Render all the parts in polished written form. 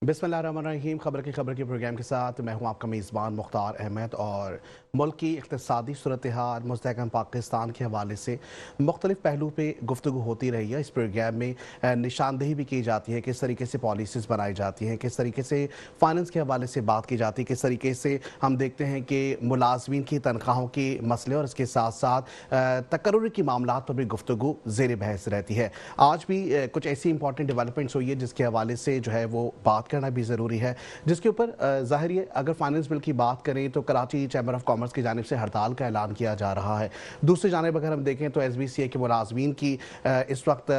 बिस्मिल्लाहिर्रहमानिर्रहीम। खबर की प्रोग्राम के साथ मैं हूं आपका मेज़बान मुख्तार अहमद। और मुल्क की इक़्तिसादी सूरत हाल, मुस्तहकम पाकिस्तान के हवाले से मुख्तलिफ पहलू पे गुफ्तगू होती रही है। इस प्रोग्राम में निशानदेही भी की जाती है, किस तरीके से पॉलिसीज़ बनाई जाती हैं, किस तरीके से फाइनेंस के हवाले से बात की जाती है, किस तरीके से हम देखते हैं कि मुलाजमीन की तनख्वाहों के मसले और इसके साथ साथ तकर्रुर की मामलात पर भी गुफ्तगू ज़ेर बहस रहती है। आज भी कुछ ऐसी इंपॉर्टेंट डेवलपमेंट्स हुई है जिसके हवाले से जो है वो बात करना भी ज़रूरी है, जिसके ऊपर ज़ाहिर है अगर फाइनेंस बिल की बात करें तो कराची चैम्बर ऑफ कॉमर्स की जानिब से हड़ताल का ऐलान किया जा रहा है। दूसरी जानिब अगर हम देखें तो SBCA के मुलाजमीन की इस वक्त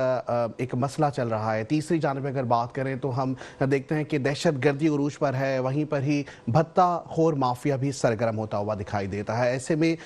एक मसला चल रहा है। तीसरी जानिब अगर बात करें तो हम देखते हैं कि दहशत गर्दी उरूज पर है, वहीं पर ही भत्ता खोर माफिया भी सरगर्म होता हुआ दिखाई देता है। ऐसे में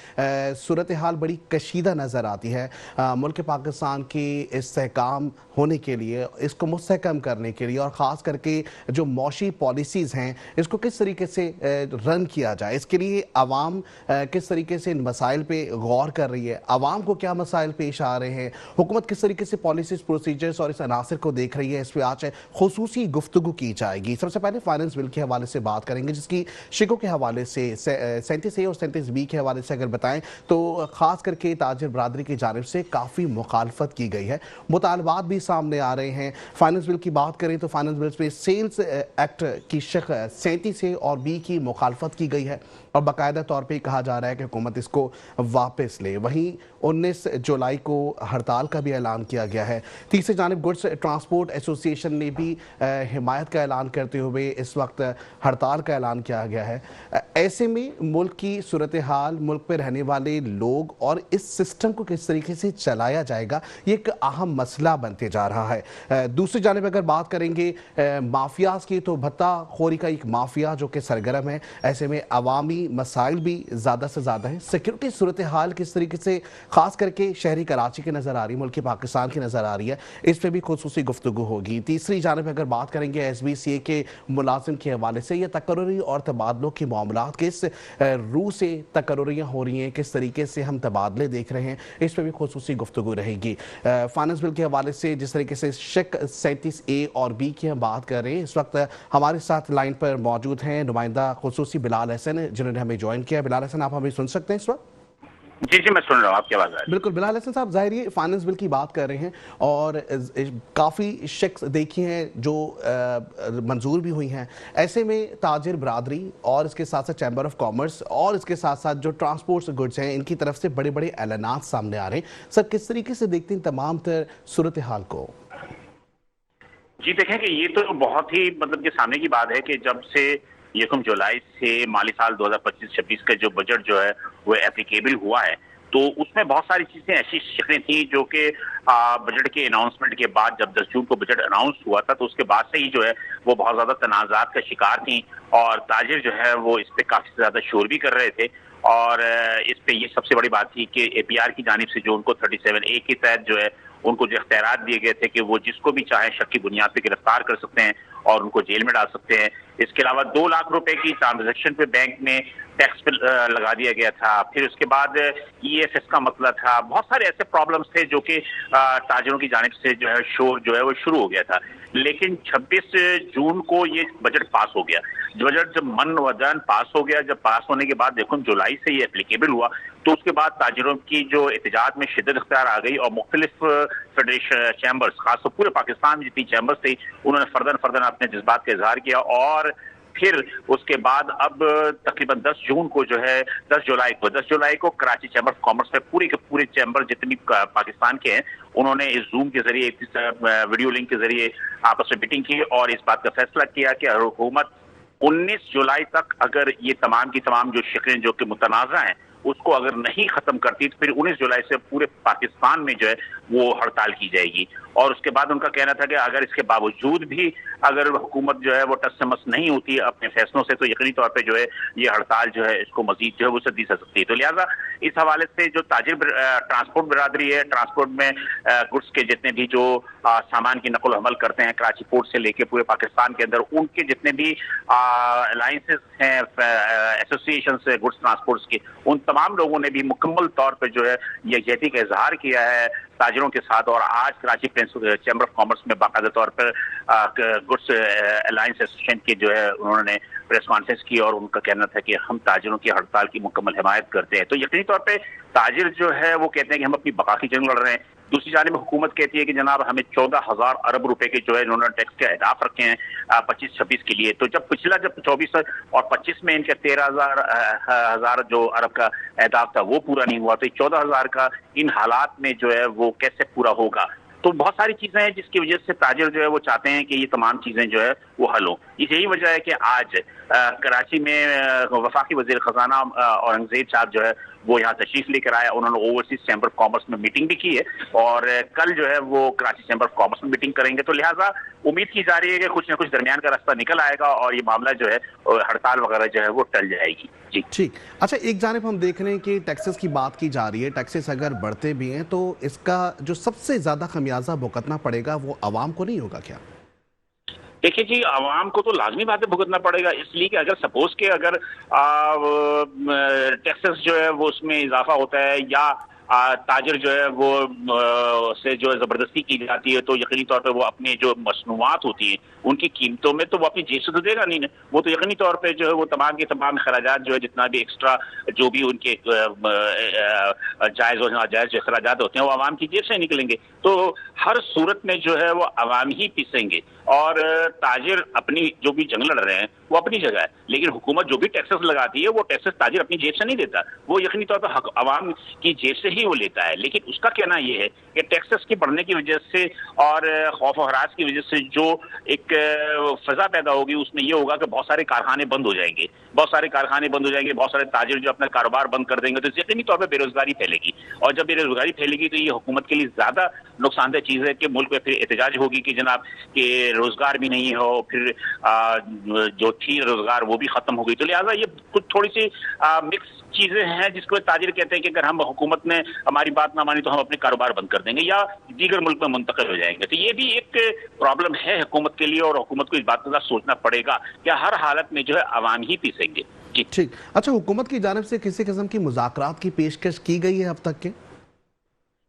सूरत हाल बड़ी कशीदा नज़र आती है। मुल्क पाकिस्तान की इस्तेहकाम होने के लिए, इसको मुस्तहकम करने के लिए और ख़ास करके जो मौशी पॉलिसीज़ हैं इसको किस तरीके से रन किया जाए, इसके लिए आवाम किस तरीके से इन मसाइल पे गौर कर रही है, आवाम को क्या मसाइल पेश आ रहे हैं, हुकूमत किस तरीके से पॉलिसीज़ प्रोसीजर्स और इस अनासर को देख रही है, इस पर आज खुसूसी गुफ्तगू की जाएगी। सबसे पहले फाइनेंस बिल के हवाले से बात करेंगे, जिसकी शिकों के हवाले से 37A और 37B के हवाले से अगर बताएं तो ख़ास करके ताजिर बरादरी की जानिब से काफ़ी मुखालफत की गई है, मुतालबात भी सामने आ रहे हैं। फाइनेंस बिल की बात करें तो फाइनेंस बिल पे सेल्स एक्ट की शिक 37A और B की मुखालफत की गई है और बाकायदा तौर पे कहा जा रहा है कि हुकूमत इसको वापस ले। वहीं 19 जुलाई को हड़ताल का भी ऐलान किया गया है। तीसरी जानिब गुड्स ट्रांसपोर्ट एसोसिएशन ने भी हिमायत का ऐलान करते हुए इस वक्त हड़ताल का ऐलान किया गया है। ऐसे में मुल्क की सूरत हाल, मुल्क पे रहने वाले लोग और इस सिस्टम को किस तरीके से चलाया जाएगा, ये एक अहम मसला बनते जा रहा है। दूसरी जानिब अगर बात करेंगे माफियाज की, तो भत्ता खोरी का एक माफिया जो कि सरगर्म है। ऐसे में अवामी मसाइल भी ज़्यादा से ज़्यादा है। सिक्योरिटी सूरत हाल किस तरीके से खास करके शहरी कराची की नज़र आ रही है, मुल्क पाकिस्तान की नज़र आ रही है, इस पर भी खुसूसी गुफ्तगू होगी। तीसरी जानिब अगर बात करेंगे SBCA के मुलाजिम के हवाले से, यह तकर्रुरी और तबादलों के मामलात किस रूह से तकर्रुरियाँ हो रही हैं, किस तरीके से हम तबादले देख रहे हैं, इस पर भी खुसूसी गुफ्तगू रहेगी। फाइनेंस बिल के हवाले से जिस तरीके से शिक 37A और B की हम बात कर रहे हैं, इस वक्त हमारे साथ लाइन पर मौजूद हैं नुमाइंदा खुसूसी बिलाल हसन, जिन्होंने हमें ज्वाइन किया। बिलाल हसन, आप हमें सुन सकते हैं इस वक्त? जी जी, मैं सुन रहा हूँ, आपकी आवाज़ आ रही है। बिल्कुल बिलाल हसन साहब, ज़ाहिर फाइनेंस बिल की बात कर रहे हैं और काफ़ी शख्स देखी हैं जो मंजूर भी हुई हैं। ऐसे में ताजिर बरादरी और इसके साथ साथ चैम्बर ऑफ कॉमर्स और इसके साथ साथ जो ट्रांसपोर्ट गुड्स हैं, इनकी तरफ से बड़े बड़े ऐलानात सामने आ रहे हैं। सर, किस तरीके से देखते हैं तमाम तर सूरत हाल को? जी देखें कि ये तो बहुत ही मतलब के सामने की बात है कि जब से 1 जुलाई से माली साल 2025-26 का जो बजट जो है वो एप्लीकेबल हुआ है, तो उसमें बहुत सारी चीजें ऐसी शिकने थी जो कि बजट के अनाउंसमेंट के बाद, जब 10 जून को बजट अनाउंस हुआ था तो उसके बाद से ही जो है वो बहुत ज्यादा तनाजात का शिकार थी और ताजिर जो है वो इस पे काफी ज्यादा शोर भी कर रहे थे। और इस पे ये सबसे बड़ी बात थी कि APR की जानिब से जो उनको 37A के तहत जो है उनको जो इख्तियारात दिए गए थे कि वो जिसको भी चाहे शक की बुनियाद पे गिरफ्तार कर सकते हैं और उनको जेल में डाल सकते हैं। इसके अलावा 2 लाख रुपए की ट्रांजैक्शन पे बैंक में टैक्स पे लगा दिया गया था। फिर उसके बाद EFS का मसला था। बहुत सारे ऐसे प्रॉब्लम्स थे जो कि ताजिरों की जानिब से जो है शोर जो है वो शुरू हो गया था। लेकिन 26 जून को ये बजट पास हो गया। बजट जब मन वदन पास हो गया, जब पास होने के बाद 1 जुलाई से ये एप्लीकेबल हुआ, तो उसके बाद ताजिरों की जो एहतजाज में शिद्दत इख्तियार आ गई और मुख्तलिफ फेडरेशन चैम्बर्स, खासकर पूरे पाकिस्तान में जितनी चैम्बर्स थी, उन्होंने फर्दन अपने जज्बात का इजहार किया। और फिर उसके बाद अब तकरीबन 10 जुलाई को कराची चैम्बर ऑफ कॉमर्स में पूरे के पूरे चैम्बर जितनी पाकिस्तान के हैं, उन्होंने इस जूम के जरिए, वीडियो लिंक के जरिए आपस में मीटिंग की और इस बात का फैसला किया कि हुकूमत 19 जुलाई तक अगर ये तमाम की तमाम जो शिकवें जो कि मुतनाज़ा हैं उसको अगर नहीं खत्म करती तो फिर 19 जुलाई से पूरे पाकिस्तान में जो है वो हड़ताल की जाएगी। और उसके बाद उनका कहना था कि अगर इसके बावजूद भी अगर हुकूमत जो है वो टस से मस नहीं होती अपने फैसलों से, तो यकीनी तौर पे जो है ये हड़ताल जो है इसको मजीद जो है वो सदी जा सकती है। तो लिहाजा इस हवाले से जो ताजिर ट्रांसपोर्ट बरादरी है, ट्रांसपोर्ट में गुड्स के जितने भी जो सामान की नकल हमल करते हैं कराची पोर्ट से लेके पूरे पाकिस्तान के अंदर, उनके जितने भी अलायंसेस हैं, एसोसिएशन है गुड्स ट्रांसपोर्ट्स के, उन तमाम लोगों ने भी मुकम्मल तौर पर जो है यकजहती का इजहार किया है ताजिरों के साथ, और आज कराची चैम्बर ऑफ कॉमर्स में बाकायदा तौर पर गुड्स अलायंस एसोसिएशन के जो है उन्होंने प्रेस कॉन्फ्रेंस की और उनका कहना था कि हम ताजिरों की हड़ताल की मुकम्मल हिमायत करते हैं। तो यकीनी तौर पे ताजिर जो है वो कहते हैं कि हम अपनी बका की जंग लड़ रहे हैं। दूसरी जानिब हुकूमत कहती है कि जनाब हमें 14,000 अरब रुपए के जो है इन्होंने टैक्स के अहदाफ रखे हैं 25-26 के लिए। तो जब 24 और 25 में इनके 13,000 जो अरब का अहदाफ था वो पूरा नहीं हुआ, तो 14,000 का इन हालात में जो है वो कैसे पूरा होगा। तो बहुत सारी चीजें हैं जिसकी वजह से ताजिर जो है वो चाहते हैं कि ये तमाम चीजें जो है वो हल हो। यही वजह है कि आज कराची में वफाकी वजीर खजाना औरंगजेब साहब जो है वो यहाँ तशरीफ लेकर आया। उन्होंने ओवरसीज चैम्बर ऑफ कॉमर्स में मीटिंग भी की है और कल जो है वो कराची चैम्बर ऑफ कॉमर्स में मीटिंग करेंगे। तो लिहाजा उम्मीद की जा रही है कि कुछ न कुछ दरमियान का रास्ता निकल आएगा और ये मामला जो है हड़ताल वगैरह जो है वो टल जाएगी। जी ठीक। अच्छा, एक जानिब हम देख रहे हैं कि टैक्सेस की बात की जा रही है, टैक्सेस अगर बढ़ते भी हैं तो इसका जो सबसे ज्यादा खमियाजा भुगतना पड़ेगा वो आवाम को नहीं होगा क्या? देखिए जी, आवाम को तो लाजमी बात है भुगतना पड़ेगा, इसलिए कि अगर सपोज के अगर टैक्सेस जो है वो उसमें इजाफा होता है या ताजिर जो है वो से जो है जबरदस्ती की जाती है, तो यकीनी तौर पे वो अपनी जो मसनूआत होती हैं उनकी कीमतों में तो वो अपनी जेब से तो देगा नहीं, वो तो यकीनी तौर पे जो है वो तमाम के तमाम खराजात जो है जितना भी एक्स्ट्रा जो भी उनके जायज़ और नाजायज़ जो खराजात होते हैं वो आवाम की जेब से निकलेंगे। तो हर सूरत में जो है वो आवाम ही पीसेंगे और ताजिर अपनी जो भी जंग लड़ रहे हैं वो अपनी जगह है, लेकिन हुकूमत जो भी टैक्सेस लगाती है वो टैक्सेस ताजिर अपनी जेब से नहीं देता, वो यकीनी तौर पर आवाम की जेब से ही वो लेता है। लेकिन उसका कहना ये है कि टैक्सेस के बढ़ने की वजह से और खौफ और हरास की वजह से जो एक फजा पैदा होगी उसमें ये होगा कि बहुत सारे कारखाने बंद हो जाएंगे, बहुत सारे ताजिर जो अपना कारोबार बंद कर देंगे, तो यकीनी तौर पर बेरोजगारी फैलेगी और जब बेरोजगारी फैलेगी तो ये हुकूमत के लिए ज्यादा नुकसानदेह चीज है कि मुल्क में फिर एहतजाज होगी कि जनाब कि रोजगार भी नहीं हो, फिर जो थी रोजगार वो भी खत्म हो गई। तो लिहाजा ये कुछ थोड़ी सी मिक्स चीजें हैं जिसको ताजिर कहते हैं कि अगर हम हुकूमत ने हमारी बात ना मानी तो हम अपने कारोबार बंद कर देंगे या दीगर मुल्क में मुंतकिल हो जाएंगे। तो ये भी एक प्रॉब्लम है हुकूमत के लिए और हुकूमत को इस बात का सोचना पड़ेगा कि हर हालत में जो है आवाम ही पीसेंगे। ठीक। अच्छा, हुकूमत की जानिब से किसी किस्म की मुज़ाकरात की पेशकश की गई है अब तक के?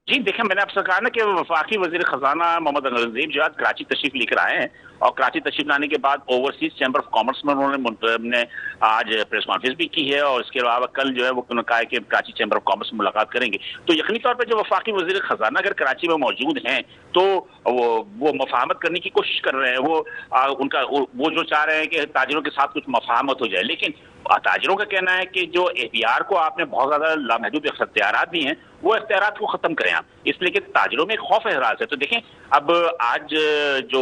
जी देखिए, मैंने आपसे कहा ना कि वफाकी वजीर खजाना मोहम्मद औरंगजेब जो आज कराची तशरीफ लेकर आए हैं और कराची तशरीफ लाने के बाद ओवरसीज चैम्बर ऑफ कॉमर्स में उन्होंने आज प्रेस कॉन्फ्रेंस भी की है और इसके अलावा कल जो है वो उन्होंने कहा है कि कराची चैम्बर ऑफ कॉमर्स में मुलाकात करेंगे। तो यकीनी तौर पर जो वफाकी वजीर खजाना अगर कराची में मौजूद हैं तो वो मफाहमत करने की कोशिश कर रहे हैं, वो जो चाह रहे हैं कि ताजिरों के साथ कुछ मफाहमत हो जाए। लेकिन ताजिरों का कहना है कि जो एपीआर को आपने बहुत ज्यादा लामहदूद इख्तियारात दी हैं वो इख्तियारात को खत्म करें आप, इसलिए कि ताजिरों में खौफ एहराज है। तो देखें अब आज जो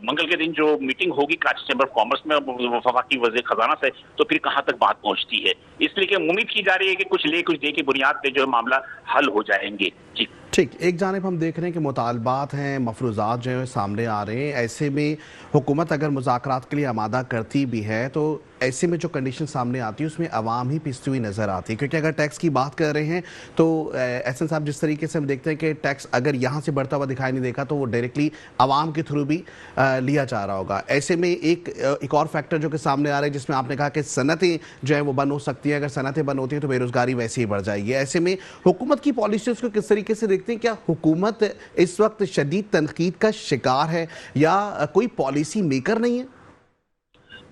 मंगल के दिन जो मीटिंग होगी कराची चैम्बर ऑफ कॉमर्स में वफाकी वजीर खजाना से, तो फिर कहां तक बात पहुंचती है, इसलिए कि उम्मीद की जा रही है कि कुछ ले कुछ दे की बुनियाद पे जो मामला हल हो जाएंगे। जी ठीक। एक जानिब हम देख रहे हैं कि मुतालबात हैं, मफरूज़ात जो है सामने आ रहे हैं, ऐसे में हुकूमत अगर मुज़ाकरात के लिए आमादा करती भी है तो ऐसे में जो कंडीशन सामने आती है उसमें आवाम ही पिसती हुई नज़र आती है, क्योंकि अगर टैक्स की बात कर रहे हैं तो एहसन साहब जिस तरीके से हम देखते हैं कि टैक्स अगर यहाँ से बढ़ता हुआ दिखाई नहीं देगा तो वो डायरेक्टली आवाम के थ्रू भी लिया जा रहा होगा। ऐसे में एक और फैक्टर जो कि सामने आ रहा है जिसमें आपने कहा कि सनतें जो है वो बंद हो सकती हैं, अगर सनतें बंद होती हैं तो बेरोजगारी वैसे ही बढ़ जाएगी। ऐसे में हुकूमत की पॉलिसीज़ को किस तरीके से देखते हैं? क्या हुकूमत इस वक्त शदीद तनकीद का शिकार है या कोई पॉलिसी मेकर नहीं है?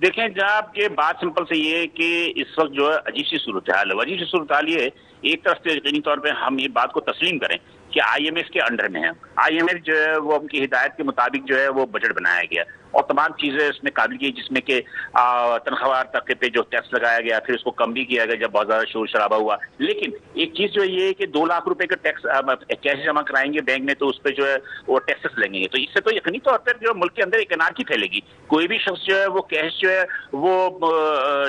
देखें जनाब के बात सिंपल से ये है कि इस वक्त जो है अजीब सी सूरत हाल है। अजीब सी सूरत हाल ये है, एक तरफ से यकीनी तौर पे हम ये बात को तस्लीम करें कि आईएमएफ के अंडर में है, आईएमएफ जो है वो उनकी हिदायत के मुताबिक जो है वो बजट बनाया गया और तमाम चीजें इसमें काबिल की, जिसमें कि तनख्वाहदार तबके पे जो टैक्स लगाया गया फिर उसको कम भी किया गया जब बहुत ज्यादा शोर शराबा हुआ। लेकिन एक चीज जो ये है कि 2 लाख रुपए का टैक्स कैश जमा कराएंगे बैंक में तो उस पर जो है वो टैक्सेस लगेंगे, तो इससे तो यकीनी तौर पर जो मुल्क के अंदर एक अनारकी फैलेगी। कोई भी शख्स जो है वो कैश जो है वो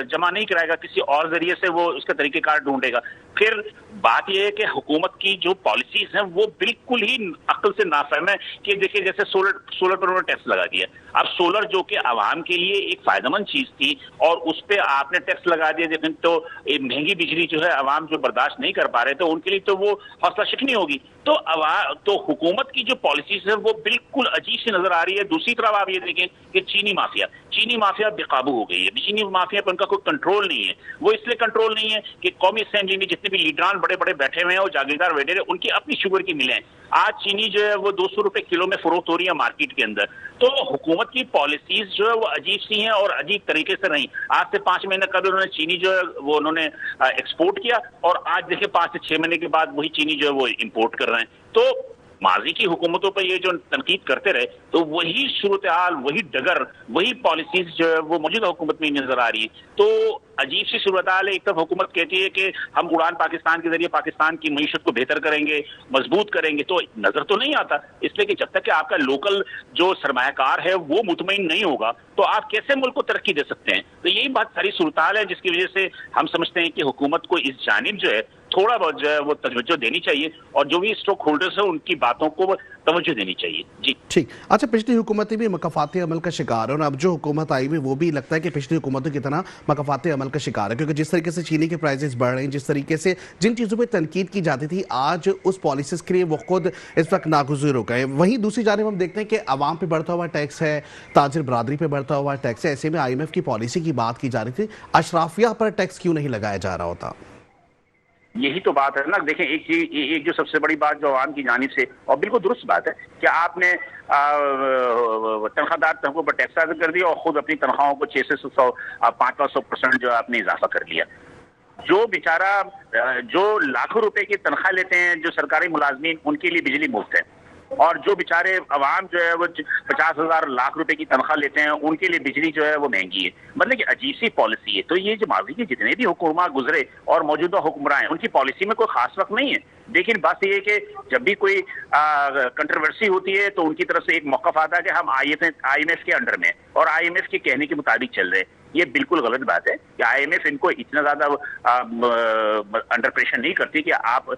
जमा नहीं कराएगा, किसी और जरिए से वो उसका तरीकेकार ढूंढेगा। फिर बात यह है कि हुकूमत की जो पॉलिसीज हैं वो बिल्कुल ही अक्ल से नाफहम है कि देखिए जैसे सोलर पर उन्होंने टैक्स लगा दिया, अब سولر جو کہ عوام کے لیے ایک فائدہ مند چیز تھی اور اس پہ آپ نے ٹیکس لگا دیا، دیکھیں تو مہنگی بجلی جو ہے عوام جو برداشت نہیں کر پا رہے تھے ان کے لیے تو وہ حوصلہ شکنی ہوگی. تو حکومت کی جو پالیسیز ہے وہ بالکل عجیب سی نظر آ رہی ہے. دوسری طرف آپ یہ دیکھیں کہ چینی مافیا بے قابو ہو گئی ہے. چینی مافیا پر ان کا کوئی کنٹرول نہیں ہے. وہ اس لیے کنٹرول نہیں ہے کہ قومی اسمبلی میں جتنے بھی لیڈران بڑے بڑے بیٹھے ہوئے ہیں اور جاگیردار بیٹھے ہیں ان کی اپنی شوگر کی ملیں. آج چینی جو ہے وہ 200 روپے کلو میں فروخت ہو رہی ہے مارکیٹ کے اندر. تو حکومت کی پالیسیز جو ہے وہ عجیب سی ہیں اور عجیب طریقے سے رہیں. آج سے 5 مہینے قبل انہوں نے چینی جو ہے وہ انہوں نے ایکسپورٹ کیا اور آج دیکھیں 5 سے 6 مہینے کے بعد وہی چینی جو ہے وہ امپورٹ کر رہے ہیں. تو ماضی کی حکومتوں پر یہ جو تنقید کرتے رہے تو وہی صورتحال، وہی ڈگر، وہی پالیسیز جو ہے وہ موجودہ حکومت میں نظر آ رہی ہے. تو عجیب سی صورتحال ہے. ایک طرف حکومت کہتی ہے کہ ہم اڑان پاکستان کے ذریعے پاکستان کی معیشت کو بہتر کریں گے، مضبوط کریں گے، تو نظر تو نہیں آتا. اس لیے کہ جب تک کہ آپ کا لوکل جو سرمایہ کار ہے وہ مطمئن نہیں ہوگا تو آپ کیسے ملک کو ترقی دے سکتے ہیں. تو یہی بات ساری صورتحال ہے جس کی وجہ سے ہم سمجھتے ہیں کہ حکومت کو اس جانب جو ہے تھوڑا بہت جو ہے وہ توجہ دینی چاہیے اور جو بھی اسٹاک ہولڈرز ہیں ان کی باتوں کو توجہ دینی چاہیے. جی ٹھیک. اچھا، پچھلی حکومتیں بھی مکافاتی عمل کا شکار ہے اور اب جو حکومت آئی ہوئی وہ بھی لگتا ہے کہ پچھلی حکومتوں کی طرح مکافاتی عمل کا شکار ہے، کیونکہ جس طریقے سے چینی کے پرائزز بڑھ رہے ہیں، جس طریقے سے جن چیزوں پہ تنقید کی جاتی تھی آج اس پالیسیز کے لیے وہ خود اس وقت ناگزیر ہو گئے. وہیں دوسری جانب ہم دیکھتے ہیں کہ عوام پہ بڑھتا ہوا ٹیکس ہے، تاجر برادری پہ بڑھتا ہوا ٹیکس ہے. ایسے میں IMF کی پالیسی کی بات کی جا رہی تھی، اشرافیہ پر ٹیکس کیوں نہیں لگایا جا رہا ہوتا؟ یہی تو بات ہے نا. دیکھیں ایک جو سب سے بڑی بات جو عوام کی جانب سے، اور بالکل درست بات ہے کہ آپ نے تنخواہ دار طبقوں پر ٹیکس عائد کر دیا اور خود اپنی تنخواہوں کو 600 سے 500% جو آپ نے اضافہ کر لیا. جو بیچارہ جو لاکھوں روپے کی تنخواہ لیتے ہیں جو سرکاری ملازمین، ان کے لیے بجلی مفت ہے، اور جو بیچارے عوام جو ہے وہ 50,000 لاکھ روپے کی تنخواہ لیتے ہیں ان کے لیے بجلی جو ہے وہ مہنگی ہے. مطلب کہ عجیب سی پالیسی ہے. تو یہ جو ماضی کے جتنے بھی حکومت گزرے اور موجودہ حکمراں ہیں ان کی پالیسی میں کوئی خاص وقت نہیں ہے. لیکن بات یہ ہے کہ جب بھی کوئی کنٹروورسی ہوتی ہے تو ان کی طرف سے ایک موقف آتا ہے کہ ہم IMF کے انڈر میں اور IMF کے کہنے کے مطابق چل رہے ہیں. یہ بالکل غلط بات ہے کہ IMF ان کو اتنا زیادہ انڈر پریشر نہیں کرتی کہ آپ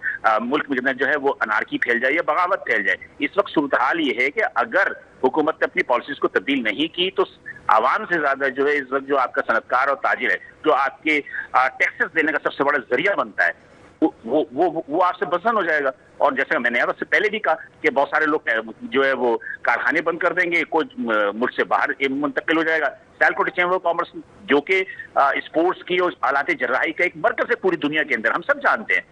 ملک میں جو ہے وہ انارکی پھیل جائے یا بغاوت پھیل جائے. اس وقت صورتحال یہ ہے کہ اگر حکومت نے اپنی پالیسیز کو تبدیل نہیں کی تو عوام سے زیادہ جو ہے اس وقت جو آپ کا صنعت کار اور تاجر ہے جو آپ کے ٹیکسز دینے کا سب سے بڑا ذریعہ بنتا ہے وہ آپ سے بزن ہو جائے گا. اور جیسے میں نے آپ سے پہلے بھی کہا کہ بہت سارے لوگ جو ہے وہ کارخانے بند کر دیں گے، کوئی ملک سے باہر منتقل ہو جائے گا. سیالکوٹ چیمبر آف کامرس جو کہ اسپورٹس کی اور آلات جراحی کا ایک مرکز ہے پوری دنیا کے اندر، ہم سب جانتے ہیں.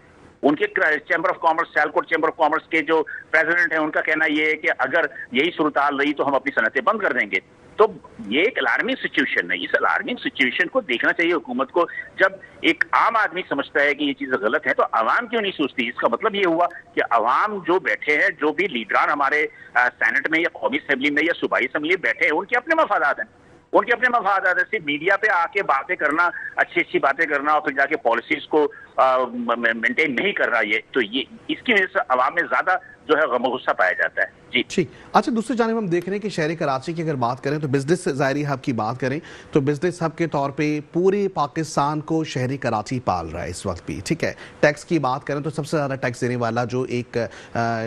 ان کے chamber of commerce, Sialkot chamber of commerce کے جو پریزیڈنٹ ہیں ان کا کہنا یہ ہے کہ اگر یہی صورتحال رہی تو ہم اپنی صنعتیں بند کر دیں گے. تو یہ ایک الارمنگ سچویشن ہے. اس الارمنگ سچویشن کو دیکھنا چاہیے حکومت کو. جب ایک عام آدمی سمجھتا ہے کہ یہ چیزیں غلط ہیں تو عوام کیوں نہیں سوچتی؟ اس کا مطلب یہ ہوا کہ عوام جو بیٹھے ہیں، جو بھی لیڈران ہمارے سینٹ میں یا قومی اسمبلی میں یا صوبائی اسمبلی میں بیٹھے ہیں، ان کے اپنے مفادات ہیں. ان کے اپنے مفادات ہیں. صرف میڈیا پہ آ کے باتیں کرنا، اچھی باتیں کرنا اور پھر جا کے پالیسیز کو مینٹین نہیں کر رہا، یہ تو اس کی وجہ سے عوام میں زیادہ جو ہے غم و غصہ پایا جاتا ہے. جی ٹھیک. اچھا، دوسری جانب ہم دیکھ رہے ہیں کہ شہر کراچی کی اگر بات کریں تو بزنس ظاہری ہب کی بات کریں تو بزنس ہب کے طور پہ پورے پاکستان کو شہری کراچی پال رہا ہے اس وقت بھی. ٹھیک ہے، ٹیکس کی بات کریں تو سب سے زیادہ ٹیکس دینے والا جو ایک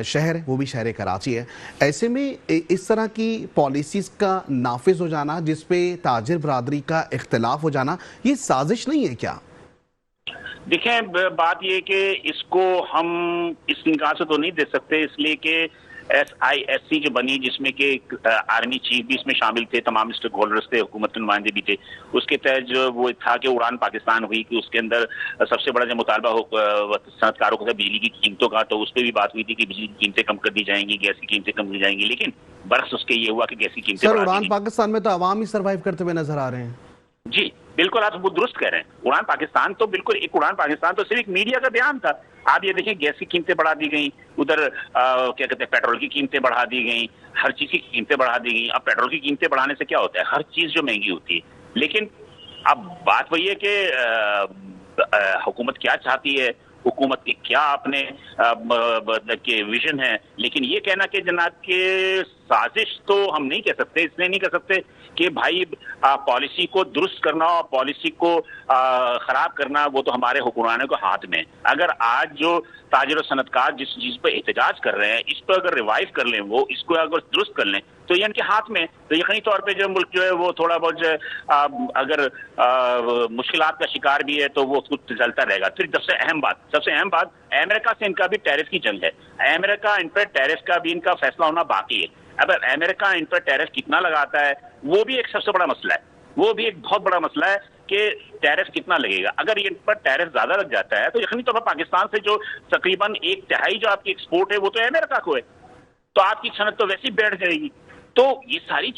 شہر ہے وہ بھی شہر کراچی ہے. ایسے میں اس طرح کی پالیسیز کا نافذ ہو جانا جس پہ تاجر برادری کا اختلاف ہو جانا، یہ سازش نہیں ہے کیا؟ دیکھیں، بات یہ کہ اس کو ہم اس نگاہ سے تو نہیں دے سکتے، اس لیے کہ SISC جو بنی جس میں کہ آرمی چیف بھی اس میں شامل تھے، تمام اسٹیک ہولڈرز تھے، حکومت کے نمائندے بھی تھے. اس کے تحت جو وہ تھا کہ اڑان پاکستان ہوئی کہ اس کے اندر سب سے بڑا جو مطالبہ ہو صنعت کاروں کا بجلی کی قیمتوں کا، تو اس پہ بھی بات ہوئی تھی کہ بجلی کی قیمتیں کم کر دی جائیں گی، گیس کی قیمتیں کم کی جائیں گی. لیکن برعکس اس کے یہ ہوا کہ گیس کی قیمتیں سر، اڑان پاکستان میں تو عوام ہی سروائیو کرتے ہوئے نظر آ رہے ہیں. جی بالکل، آپ وہ درست کہہ رہے ہیں. اڑان پاکستان تو بالکل ایک اڑان پاکستان تو صرف ایک میڈیا کا بیان تھا. آپ یہ دیکھیں گیس کی قیمتیں بڑھا دی گئیں، ادھر کیا کہتے ہیں پیٹرول کی قیمتیں بڑھا دی گئیں، ہر چیز کی قیمتیں بڑھا دی گئیں. اب پیٹرول کی قیمتیں بڑھانے سے کیا ہوتا ہے؟ ہر چیز جو مہنگی ہوتی ہے. لیکن اب بات وہی ہے کہ حکومت کیا چاہتی ہے، حکومت کی کیا اپنے ویژن ہے. لیکن یہ کہنا کہ جناب کہ साजिश तो हम नहीं कह सकते, इसलिए नहीं कह सकते कि भाई पॉलिसी को दुरुस्त करना और पॉलिसी को खराब करना वो तो हमारे हुक्मरानों के हाथ में है। अगर आज जो ताजिर और सनतकार जिस चीज पर एहतजाज कर रहे हैं, इस पर अगर रिवाइव कर लें, वो इसको अगर दुरुस्त कर लें, तो ये इनके हाथ में, तो यकीनी तौर पे जो मुल्क जो है वो थोड़ा बहुत जो है अगर मुश्किलात का शिकार भी है तो वो उसको चलता रहेगा। फिर सबसे अहम बात अमेरिका से इनका भी टैरिफ की जंग है। अमेरिका इन पर टैरिफ का भी इनका फैसला होना बाकी है। अब अमेरिका इन पर टैरिफ कितना लगाता है वो भी एक सबसे बड़ा मसला है, वो भी एक बहुत बड़ा मसला है कि टैरिफ कितना लगेगा। अगर इन पर टैरिफ ज्यादा लग जाता है तो यकीनी तौर पर पाकिस्तान से जो तकरीबन 1/3 जो आपकी एक्सपोर्ट है वो तो अमेरिका को है, तो आपकी सनत तो वैसे ही बैठ जाएगी। तो ये सारी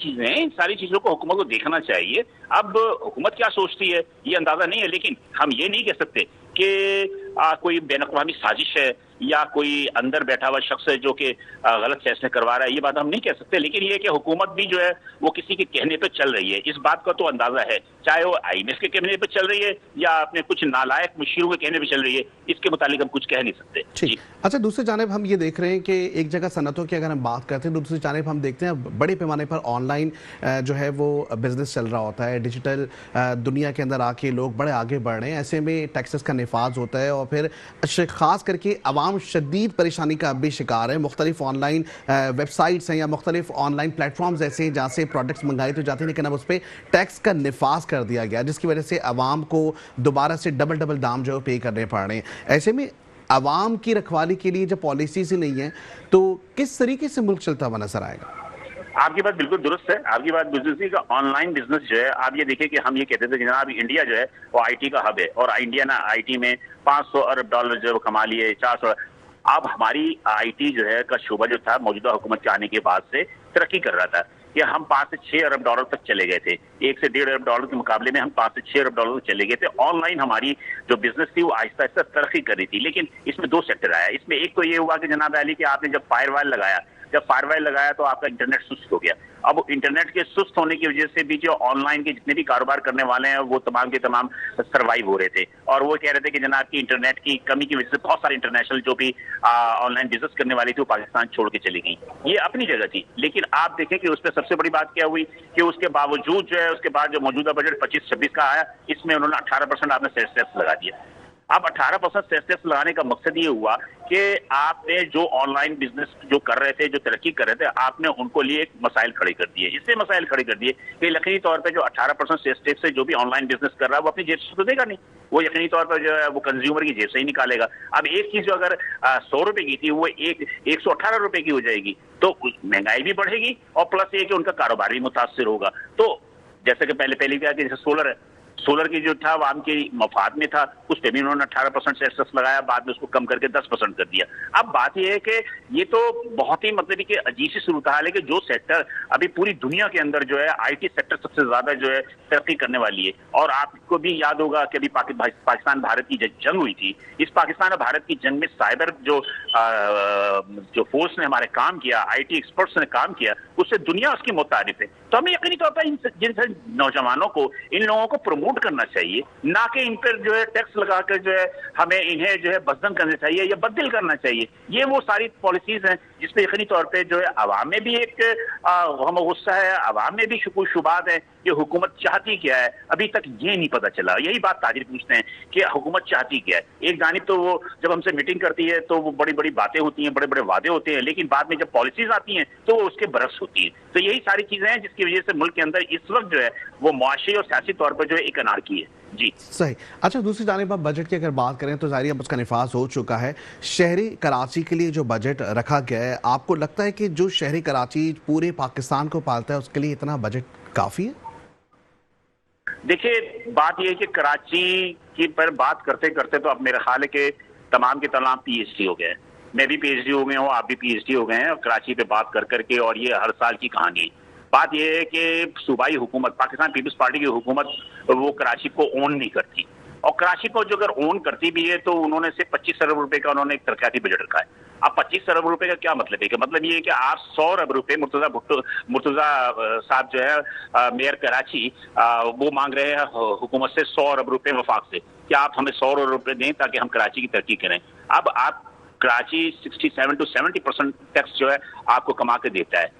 चीजों को हुकूमत को देखना चाहिए। अब हुकूमत क्या सोचती है ये अंदाजा नहीं है, लेकिन हम ये नहीं कह सकते कि कोई बैनुल-अक़वामी साजिश है या कोई अंदर बैठा हुआ शख्स है जो कि गलत फैसले करवा रहा है, ये बात हम नहीं कह सकते। लेकिन ये कि हुकूमत भी जो है वो किसी के कहने पे चल रही है, इस बात का तो अंदाजा है, चाहे वो IMF के कहने पे चल रही है या अपने कुछ नालायक मुशीरों के कहने पे चल रही है, इसके मुतालिक हम कुछ कह नहीं सकते। ठीक। अच्छा, दूसरी जानिब हम ये देख रहे हैं कि एक जगह सनतों की अगर हम बात करते हैं, दूसरी जानिब हम देखते हैं बड़े पैमाने पर ऑनलाइन जो है वो बिजनेस चल रहा होता है, डिजिटल दुनिया के अंदर आके लोग बड़े आगे बढ़ रहे हैं। ऐसे में टैक्सेस का निफाज होता है और फिर खास करके अवाम शदीद परेशानी का भी शिकार है। मुख्तलिफ ऑनलाइन वेबसाइट्स हैं या मुख्तलिफ ऑनलाइन प्लेटफॉर्म्स ऐसे हैं जहाँ से प्रोडक्ट्स मंगाए तो जाते हैं, लेकिन अब उस पर टैक्स का निफाज कर दिया गया, जिसकी वजह से अवाम को दोबारा से डबल दाम जो है पे करने पड़ रहे हैं। ऐसे में अवाम की रखवाली के लिए जब पॉलिसीज ही नहीं है तो किस तरीके से मुल्क चलता हुआ नजर आएगा? आपकी बात बिल्कुल दुरुस्त है। आपकी बात बिजनेस का ऑनलाइन बिजनेस जो है, आप ये देखिए कि हम ये कहते थे कि जनाब इंडिया जो है वो IT का हब है और इंडिया ना IT में $500 अरब जो कमा लिए, 400। अब हमारी IT जो है का शोबा जो था मौजूदा हुकूमत के आने के बाद से तरक्की कर रहा था कि हम $5 से $6 अरब तक चले गए थे। $1 से $1.5 अरब के मुकाबले में हम $5 से $6 अरब तक चले गए थे। ऑनलाइन हमारी जो बिजनेस थी वो आहिस्ता आहिस्ता तरक्की कर रही थी। लेकिन इसमें 2 सेक्टर आया। इसमें एक तो ये हुआ कि जनाब अली कि आपने जब फायरवॉल लगाया तो आपका इंटरनेट सुस्त हो गया। अब इंटरनेट के सुस्त होने की वजह से भी जो ऑनलाइन के जितने भी कारोबार करने वाले हैं वो तमाम के तमाम सर्वाइव हो रहे थे और वो कह रहे थे कि जनाब की इंटरनेट की कमी की वजह से बहुत सारे इंटरनेशनल जो भी ऑनलाइन बिजनेस करने वाली थी वो पाकिस्तान छोड़ के चली गई। ये अपनी जगह थी, लेकिन आप देखें कि उस पर सबसे बड़ी बात क्या हुई कि उसके बावजूद जो है उसके बाद जो मौजूदा बजट 25-26 का आया, इसमें उन्होंने 18% आपने सेस टैक्स लगा दिया। अब 18% सेस टैक्स लगाने का मकसद ये हुआ कि आपने जो ऑनलाइन बिजनेस जो कर रहे थे, जो तरक्की कर रहे थे, आपने उनको लिए एक मसाइल खड़े कर दिए। इससे मसाइल खड़े कर दिए कि यकीनी तौर पे जो 18% सेस टैक्स से जो भी ऑनलाइन बिजनेस कर रहा है वो अपनी जेब से तो देगा नहीं, वो यकीनी तौर पर जो है वो कंज्यूमर की जेब से ही निकालेगा। अब एक चीज जो अगर 100 रुपए की थी वो 118 रुपए की हो जाएगी, तो महंगाई भी बढ़ेगी और प्लस ये कि उनका कारोबार भी मुतासर होगा। तो जैसे कि पहले क्या कि जैसे सोलर की जो था आवाम के मफाद में था, उस पर भी उन्होंने 18% सेस टैक्स लगाया, बाद में उसको कम करके 10% कर दिया। अब बात यह है कि ये तो बहुत ही मतलब कि अजीब सी सूरत हाल है कि जो सेक्टर अभी पूरी दुनिया के अंदर जो है IT सेक्टर सबसे ज्यादा जो है तरक्की करने वाली है। और आपको भी याद होगा कि अभी पाकिस्तान भारत की जंग हुई थी, इस पाकिस्तान और भारत की जंग में साइबर जो फोर्स ने हमारे काम किया, IT एक्सपर्ट्स ने काम किया, उससे दुनिया उसकी मुतारिफ है। तो हमें यकीनी तौर पर जिन नौजवानों को, इन लोगों को प्रमोट करना चाहिए, ना कि इन पर जो है टैक्स लगाकर जो है हमें इन्हें जो है बदनाम करना चाहिए या बदल करना चाहिए। ये वो सारी पॉलिसीज हैं जिसपे यकीनी तौर पे जो है अवाम में भी एक गम गुस्सा है, अवाम में भी शुबहात है कि हुकूमत चाहती क्या है, अभी तक ये नहीं पता चला। यही बात ताजिर पूछते हैं कि हुकूमत चाहती क्या है। एक जानिब तो वो जब हमसे मीटिंग करती है तो वो बड़ी बड़ी बातें होती हैं, बड़े बड़े वादे होते हैं, लेकिन बाद में जब पॉलिसीज आती हैं तो वो उसके बरक्स होती है। तो यही सारी चीजें हैं जिसकी वजह से मुल्क के अंदर इस वक्त जो है वो मुआशी और सियासी तौर पर जो है एक अनारकी है। जी सही। अच्छा, दूसरी जानिब आप बजट की अगर बात करें तो जाहिर अब उसका निफाज हो चुका है। शहरी कराची के लिए जो बजट रखा गया है, आपको लगता है कि जो शहरी कराची पूरे पाकिस्तान को पालता है उसके लिए इतना बजट काफ़ी है? देखिए, बात यह है कि कराची की पर बात करते करते तो अब मेरा ख्याल है कि तमाम के तमाम PhD हो गए। मैं भी PhD हो गया हूँ, आप भी PhD हो गए हैं कराची पे बात कर करके, और ये हर साल की कहानी। बात यह है कि सूबाई हुकूमत, पाकिस्तान पीपल्स पार्टी की हुकूमत वो कराची को ओन नहीं करती, और कराची को जो अगर ओन करती भी है तो उन्होंने सिर्फ 25 अरब रुपए का उन्होंने एक तरक्याती बजट रखा है। अब 25 अरब रुपए का क्या मतलब है कि मतलब ये है कि आप 100 अरब रुपए मुर्तजा साहब जो है मेयर कराची, वो मांग रहे हैं हुकूमत से 100 अरब रुपए वफाक से कि आप हमें 100 अरब रुपए दें ताकि हम कराची की तरक्की करें। अब आप कराची 67 to 70% टैक्स जो है आपको कमा के देता है।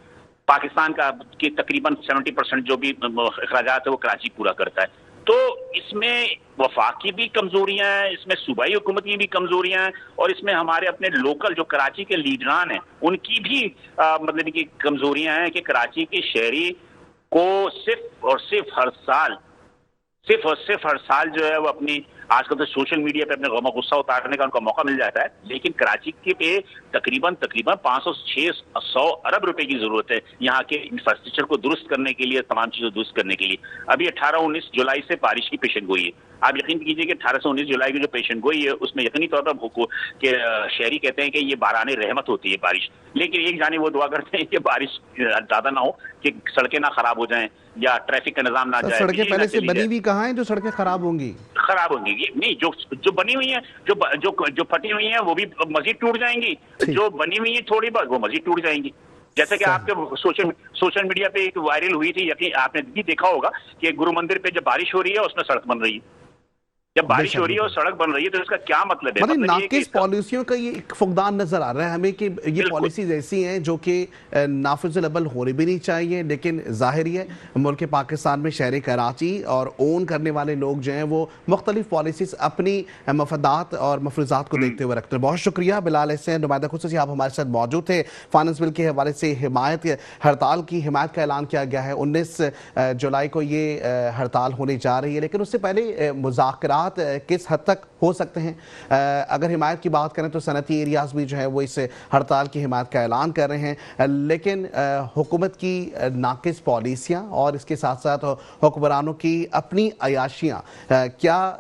پاکستان کا کہ تقریباً 70% جو بھی اخراجات ہے وہ کراچی پورا کرتا ہے. تو اس میں وفاق کی بھی کمزوریاں ہیں، اس میں صوبائی حکومت کی بھی کمزوریاں ہیں، اور اس میں ہمارے اپنے لوکل جو کراچی کے لیڈران ہیں ان کی بھی مطلب کہ کمزوریاں ہیں کہ کراچی کے شہری کو صرف اور صرف ہر سال جو ہے وہ اپنی آج کل تو سوشل میڈیا پہ اپنے غم و غصہ اتارنے کا ان کا موقع مل جاتا ہے، لیکن کراچی کے پہ تقریباً 500-600 ارب روپے کی ضرورت ہے یہاں کے انفراسٹرکچر کو درست کرنے کے لیے، تمام چیزیں درست کرنے کے لیے. ابھی 18-19 جولائی سے بارش کی پیشن گوئی ہے. آپ یقین کیجئے کہ 18 سے 19 جولائی کی جو پیشن گوئی ہے اس میں یقینی طور پر کہ شہری کہتے ہیں کہ یہ باران رحمت ہوتی ہے بارش، لیکن ایک جانب وہ دعا کرتے ہیں کہ بارش زیادہ نہ ہو، کہ سڑکیں نہ خراب ہو جائیں یا ٹریفک کا نظام نہ جائے. سڑکیں پہلے سے بنی ہوئی کہاں ہیں جو سڑکیں خراب ہوں گی؟ خراب ہوں گی نہیں، جو بنی ہوئی ہیں، جو پھٹی ہوئی ہیں وہ بھی مزید ٹوٹ جائیں گی، جو بنی ہوئی ہیں تھوڑی بہت وہ مزید ٹوٹ جائیں گی. جیسے کہ آپ کے سوشل میڈیا پہ ایک وائرل ہوئی تھی، یقین آپ نے بھی دیکھا ہوگا کہ گرو مندر پہ جب بارش ہو رہی ہے اس میں سڑک بن رہی ہے. جب بارش ہو رہی ہے اور سڑک بن رہی ہے تو اس کا کیا مطلب ہے؟ مطلب ناقص پالیسیوں کا یہ ایک فقدان نظر آ رہا ہے ہمیں کہ یہ پالیسیز ایسی ہیں جو کہ نافذ العمل ہونے بھی نہیں چاہیے، لیکن ظاہر ہے ملک پاکستان میں شہر کراچی اور اون کرنے والے لوگ جو ہیں وہ مختلف پالیسیز اپنی مفادات اور مفروضات کو دیکھتے ہوئے رکھتے ہیں. بہت شکریہ بلال حسین، نمائندہ خصوصی آپ ہمارے ساتھ موجود تھے. فائنانس بل کے حوالے سے ہڑتال کی حمایت کا اعلان کیا گیا ہے. 19 جولائی کو یہ ہڑتال ہونے جا رہی ہے، لیکن اس سے پہلے مذاکرات کس حد تک ہو سکتے ہیں؟ اگر حمایت کی بات کریں تو صنعتی ایریاز بھی جو ہے وہ اس ہڑتال کی حمایت کا اعلان کر رہے ہیں، لیکن حکومت کی ناقص پالیسیاں اور اس کے ساتھ ساتھ حکمرانوں کی اپنی عیاشیاں کیا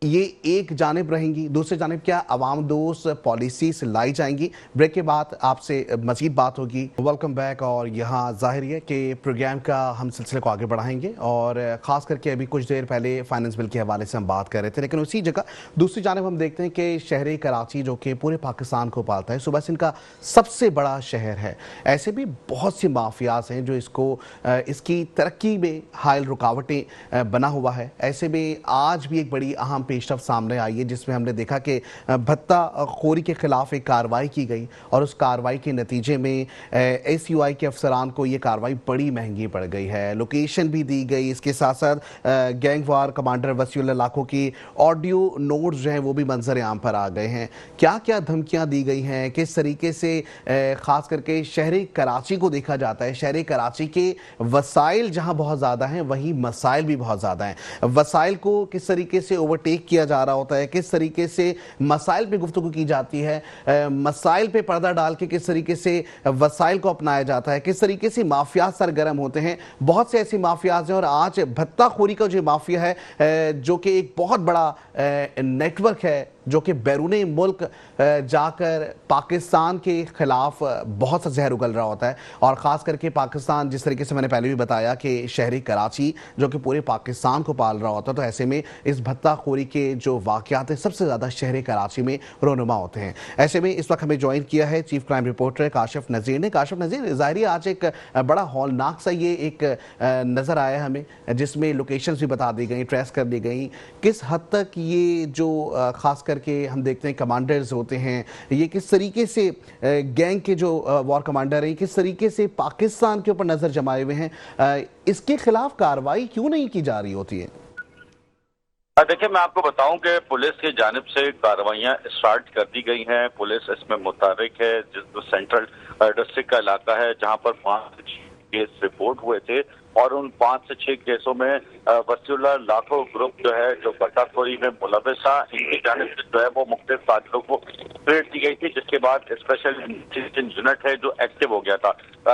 یہ ایک جانب رہیں گی؟ دوسری جانب کیا عوام دوست پالیسیز لائی جائیں گی؟ بریک کے بعد آپ سے مزید بات ہوگی. Welcome back. اور یہاں ظاہر ہے کہ پروگرام کا ہم سلسلے کو آگے بڑھائیں گے، اور خاص کر کے ابھی کچھ دیر پہلے فائنانس بل کے حوالے سے ہم بات کر رہے تھے، لیکن اسی جگہ دوسری جانب ہم دیکھتے ہیں کہ شہر کراچی جو کہ پورے پاکستان کو پالتا ہے، صوبہ سندھ کا سب سے بڑا شہر ہے، ایسے بھی بہت سی مافیاز ہیں جو اس کی ترقی میں حائل رکاوٹیں بنا ہوا ہے. ایسے میں آج بھی ایک بڑی اہم پیش رفت سامنے آئی ہے جس میں ہم نے دیکھا کہ بھتہ خوری کے خلاف ایک کارروائی کی گئی، اور اس کارروائی کے نتیجے میں ایس یو آئی کے افسران کو یہ کارروائی بڑی مہنگی پڑ گئی ہے. لوکیشن بھی دی گئی، اس کے ساتھ ساتھ گینگ وار کمانڈر وسیع اللہ لاکھوں کی آڈیو نوٹس جو ہیں وہ بھی منظر عام پر آ گئے ہیں. کیا کیا دھمکیاں دی گئی ہیں، کس طریقے سے خاص کر کے شہر کراچی کو دیکھا جاتا ہے. شہر کراچی کے وسائل جہاں بہت زیادہ ہیں وہیں مسائل بھی بہت زیادہ ہیں. وسائل کو کس طریقے سے اوورٹیک کیا جا رہا ہوتا ہے، کس طریقے سے مسائل پہ گفتگو کی جاتی ہے، مسائل پہ پردہ ڈال کے کس طریقے سے وسائل کو اپنایا جاتا ہے، کس طریقے سے مافیاز سرگرم ہوتے ہیں. بہت سے ایسی مافیاز ہیں، اور آج بھتہ خوری کا جو مافیا ہے جو کہ ایک بہت بڑا نیٹ ورک ہے جو کہ بیرون ملک جا کر پاکستان کے خلاف بہت سا زہر اگل رہا ہوتا ہے. اور خاص کر کے پاکستان، جس طریقے سے میں نے پہلے بھی بتایا کہ شہری کراچی جو کہ پورے پاکستان کو پال رہا ہوتا ہے، تو ایسے میں اس بھتہ خوری کے جو واقعات ہیں سب سے زیادہ شہر کراچی میں رونما ہوتے ہیں. ایسے میں اس وقت ہمیں جوائن کیا ہے chief crime reporter Kashif Nazir نے. کاشف نذیر، ظاہری آج ایک بڑا ہولناک سا یہ ایک نظر آیا ہمیں، جس میں لوکیشنز بھی بتا دی گئیں، ٹریس کر دی گئیں. کس حد تک یہ جو خاص کر کے ہم دیکھتے ہیں کمانڈرز ہوتے ہیں، یہ کس طریقے سے گینگ کے جو وار کمانڈر ہیں کس طریقے سے پاکستان کے اوپر نظر جمائے ہوئے ہیں، اس کے خلاف کارروائی کیوں نہیں کی جا رہی ہوتی ہے؟ دیکھیں، میں آپ کو بتاؤں کہ پولیس کی جانب سے کارروائیاں اسٹارٹ کر دی گئی ہیں. پولیس اس میں متحرک ہے. جس سینٹرل ڈسٹرکٹ کا علاقہ ہے جہاں پر 5 کیس رپورٹ ہوئے تھے، اور ان 5 سے 6 کیسوں میں وسیع اللہ لاکھوں گروپ جو ہے جو بھتہ خوری میں ملوث تھا، ان کی جانب سے جو ہے وہ مختلف ساتھیوں کو ریڈ دی گئی تھی، جس کے بعد اسپیشل یونٹ ہے جو ایکٹیو ہو گیا تھا.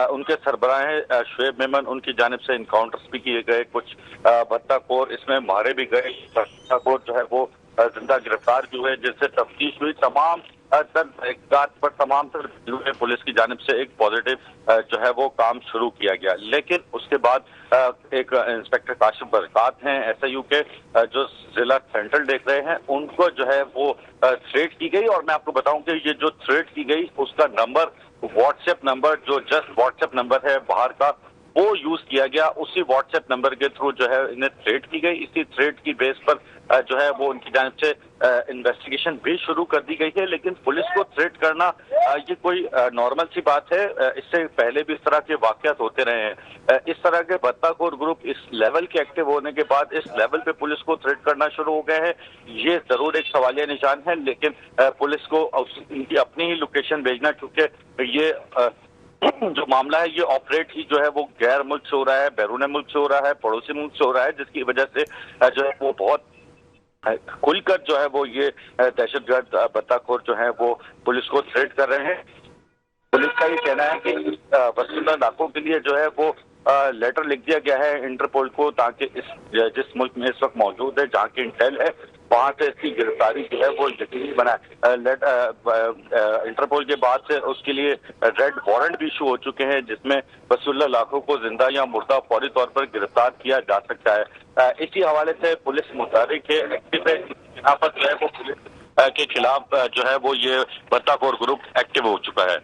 ان کے سربراہ شعیب میمن، ان کی جانب سے انکاؤنٹرز بھی کیے گئے. کچھ بھتہ خور اس میں مارے بھی گئے. بھتہ خور جو ہے وہ زندہ گرفتار بھی ہوئے، جس سے تفتیش ہوئی. تمام تحقیقات پر تمام پولیس کی جانب سے ایک پازیٹیو جو ہے وہ کام شروع کیا گیا. لیکن اس کے بعد ایک انسپیکٹر کاشف برکات ہیں ایس آئی یو کے جو ضلع سینٹرل دیکھ رہے ہیں، ان کو جو ہے وہ تھریٹ کی گئی. اور میں آپ کو بتاؤں کہ یہ جو تھریٹ کی گئی اس کا نمبر واٹس ایپ نمبر جو جسٹ واٹس ایپ نمبر ہے باہر کا وہ یوز کیا گیا, اسی واٹس ایپ نمبر کے تھرو جو ہے انہیں تھریٹ کی گئی. اسی تھریٹ کی بیس پر جو ہے وہ ان کی جانب سے انویسٹیگیشن بھی شروع کر دی گئی ہے. لیکن پولیس کو تھریٹ کرنا یہ کوئی نارمل سی بات ہے. اس سے پہلے بھی اس طرح کے واقعات ہوتے رہے ہیں. اس طرح کے بدہ خور گروپ اس لیول کے ایکٹیو ہونے کے بعد اس لیول پہ پولیس کو تھریٹ کرنا شروع ہو گئے ہیں, یہ ضرور ایک سوالیہ نشان ہے. لیکن پولیس کو ان کی اپنی ہی لوکیشن بھیجنا, کیونکہ یہ جو معاملہ ہے یہ آپریٹ ہی جو ہے وہ غیر ملک سے ہو رہا ہے, بیرون ملک سے ہو رہا ہے, پڑوسی ملک سے ہو رہا ہے, جس کی وجہ سے جو ہے وہ بہت کھل کر جو ہے وہ یہ دہشت گرد بدہ خور جو ہے وہ پولیس کو تھریٹ کر رہے ہیں. پولیس کا یہ کہنا ہے کہ وسیلہ علاقوں کے لیے جو ہے وہ لیٹر لکھ دیا گیا ہے انٹرپول کو, تاکہ جس ملک میں اس وقت موجود ہے, جہاں کی انٹیل ہے, وہاں سے اس کی گرفتاری جو ہے وہ یقینی بنائے. انٹرپول کے بعد سے اس کے لیے ریڈ وارنٹ بھی ایشو ہو چکے ہیں, جس میں وسیلہ علاقوں کو زندہ یا مردہ فوری طور پر گرفتار کیا جا سکتا ہے. اسی حوالے سے پولیس متحرک ہے, ایکٹیو ہے. یہاں پر جو ہے وہ پولیس کے خلاف جو ہے وہ یہ بدہ خور گروپ ایکٹیو ہو چکا ہے.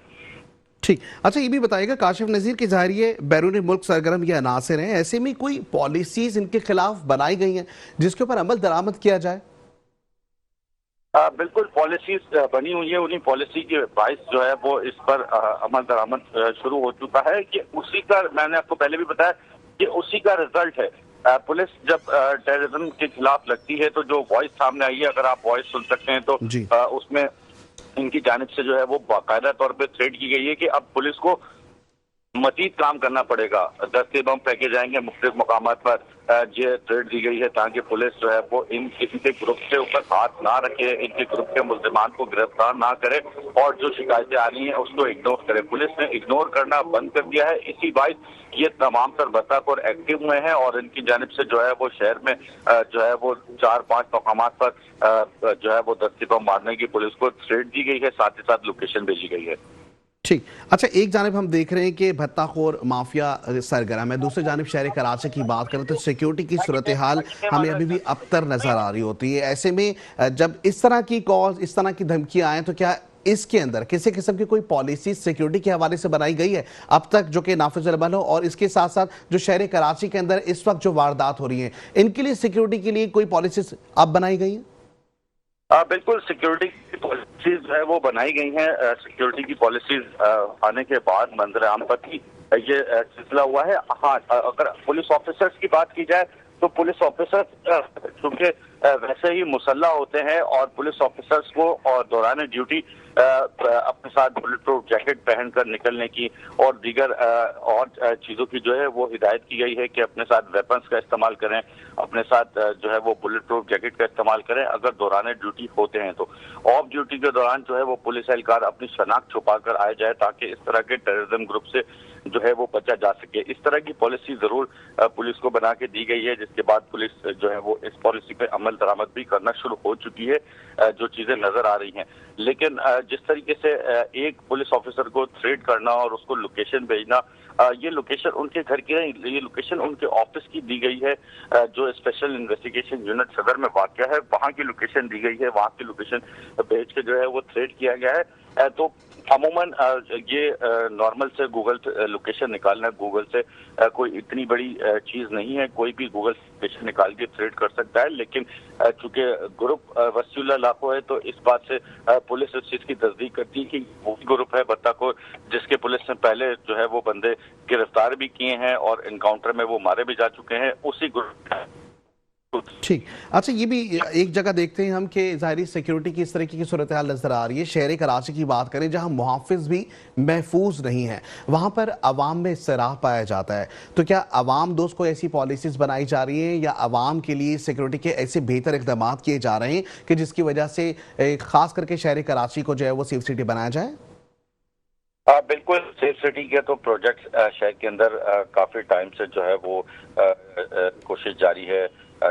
ٹھیک. اچھا یہ بھی بتائیے گا کاشف نذیر کے ظاہر بیرون ملک سرگرم یہ عناصر ہیں, ایسے میں کوئی پالیسیز ان کے خلاف بنائی گئی ہیں جس کے اوپر عمل درآمد کیا جائے؟ بالکل پالیسیز بنی ہوئی ہیں. انہیں پالیسی کے باعث جو ہے وہ اس پر عمل درآمد شروع ہو چکا ہے. کہ اسی کا میں نے آپ کو پہلے بھی بتایا کہ اسی کا رزلٹ ہے. پولیس جب ٹیررزم کے خلاف لگتی ہے تو جو وائس سامنے آئی ہے, اگر آپ وائس سن سکتے ہیں تو اس میں ان کی جانب سے جو ہے وہ باقاعدہ طور پہ تھریٹ کی گئی ہے کہ اب پولیس کو مزید کام کرنا پڑے گا. دستے بم پھینکے جائیں گے مختلف مقامات پر, یہ تھریٹ دی گئی ہے تاکہ پولیس جو ہے وہ ان کسی کے گروپ کے اوپر ہاتھ نہ رکھے, ان کے گروپ کے ملزمان کو گرفتار نہ کرے, اور جو شکایتیں آ رہی ہیں اس کو اگنور کرے. پولیس نے اگنور کرنا بند کر دیا ہے. اسی باعث یہ تمام تر بدہ خور ایکٹیو ہوئے ہیں, اور ان کی جانب سے جو ہے وہ شہر میں جو ہے وہ 4-5 مقامات پر جو ہے وہ دستے بم مارنے کی پولیس کو تھریٹ دی گئی ہے, ساتھ ہی ساتھ لوکیشن بھیجی گئی ہے. ٹھیک. اچھا ایک جانب ہم دیکھ رہے ہیں کہ بھتہ خور مافیا سرگرم ہے, دوسری جانب شہر کراچی کی بات کریں تو سیکیورٹی کی صورتحال ہمیں ابھی بھی ابتر نظر آ رہی ہوتی ہے. ایسے میں جب اس طرح کی کالز, اس طرح کی دھمکیاں آئیں تو کیا اس کے اندر کسی قسم کی کوئی پالیسی سیکیورٹی کے حوالے سے بنائی گئی ہے اب تک جو کہ نافذ العمل ہو؟ اور اس کے ساتھ ساتھ جو شہر کراچی کے اندر اس وقت جو واردات ہو رہی ہیں ان کے لیے سیکیورٹی کے لیے کوئی پالیسیز اب بنائی گئی ہیں؟ بالکل سیکیورٹی کی پالیسیز جو ہے وہ بنائی گئی ہیں. سیکیورٹی کی پالیسیز آنے کے بعد منظر عام پر ہی یہ سلسلہ ہوا ہے. ہاں, اگر پولیس آفیسرز کی بات کی جائے تو پولیس آفیسرز چونکہ ویسے ہی مسلح ہوتے ہیں, اور پولیس آفیسرز کو اور دوران ڈیوٹی اپنے ساتھ بلٹ پروف جیکٹ پہن کر نکلنے کی اور دیگر اور چیزوں کی جو ہے وہ ہدایت کی گئی ہے کہ اپنے ساتھ ویپنز کا استعمال کریں, اپنے ساتھ جو ہے وہ بلٹ پروف جیکٹ کا استعمال کریں اگر دوران ڈیوٹی ہوتے ہیں. تو آف ڈیوٹی کے دوران جو ہے وہ پولیس اہلکار اپنی شناخت چھپا کر آئے جائے تاکہ اس طرح کے ٹیررزم گروپ سے جو ہے وہ بچا جا سکے. اس طرح کی پالیسی ضرور پولیس کو بنا کے دی گئی ہے, جس کے بعد پولیس جو ہے وہ اس پالیسی پہ عمل درآمد بھی کرنا شروع ہو چکی ہے, جو چیزیں نظر آ رہی ہیں. لیکن جس طریقے سے ایک پولیس آفیسر کو تھریٹ کرنا اور اس کو لوکیشن بھیجنا, یہ لوکیشن ان کے گھر کی نہیں, یہ لوکیشن ان کے آفس کی دی گئی ہے جو اسپیشل انویسٹیگیشن یونٹ صدر میں واقع ہے, وہاں کی لوکیشن دی گئی ہے, وہاں کی لوکیشن بھیج کے جو ہے وہ تھریٹ کیا گیا ہے. تو عموماً یہ نارمل سے گوگل لوکیشن نکالنا گوگل سے کوئی اتنی بڑی چیز نہیں ہے, کوئی بھی گوگل لوکیشن نکال کے تھریٹ کر سکتا ہے. لیکن چونکہ گروپ وسیع اللہ لاکھوں ہے تو اس بات سے پولیس اس چیز کی تصدیق کرتی ہے کہ وہی گروپ ہے بدہ خور جس کے پولیس نے پہلے جو ہے وہ بندے گرفتار بھی کیے ہیں اور انکاؤنٹر میں وہ مارے بھی جا چکے ہیں, اسی گروپ. ٹھیک. اچھا یہ بھی ایک جگہ دیکھتے ہیں ہم کہ ظاہری سیکیورٹی کی اس طریقے کی صورتحال نظر آ رہی ہے. شہر کراچی کی بات کریں جہاں محافظ بھی محفوظ نہیں ہیں, وہاں پر عوام میں اضطراب پایا جاتا ہے. تو کیا عوام دوست کو ایسی پالیسیز بنائی جا رہی ہیں یا عوام کے لیے سیکیورٹی کے ایسے بہتر اقدامات کیے جا رہے ہیں کہ جس کی وجہ سے خاص کر کے شہر کراچی کو جو ہے وہ سیف سٹی بنایا جائے؟ بالکل سیف سٹی کے تو پروجیکٹ شہر کے اندر کافی ٹائم سے جو ہے وہ کوشش جاری ہے.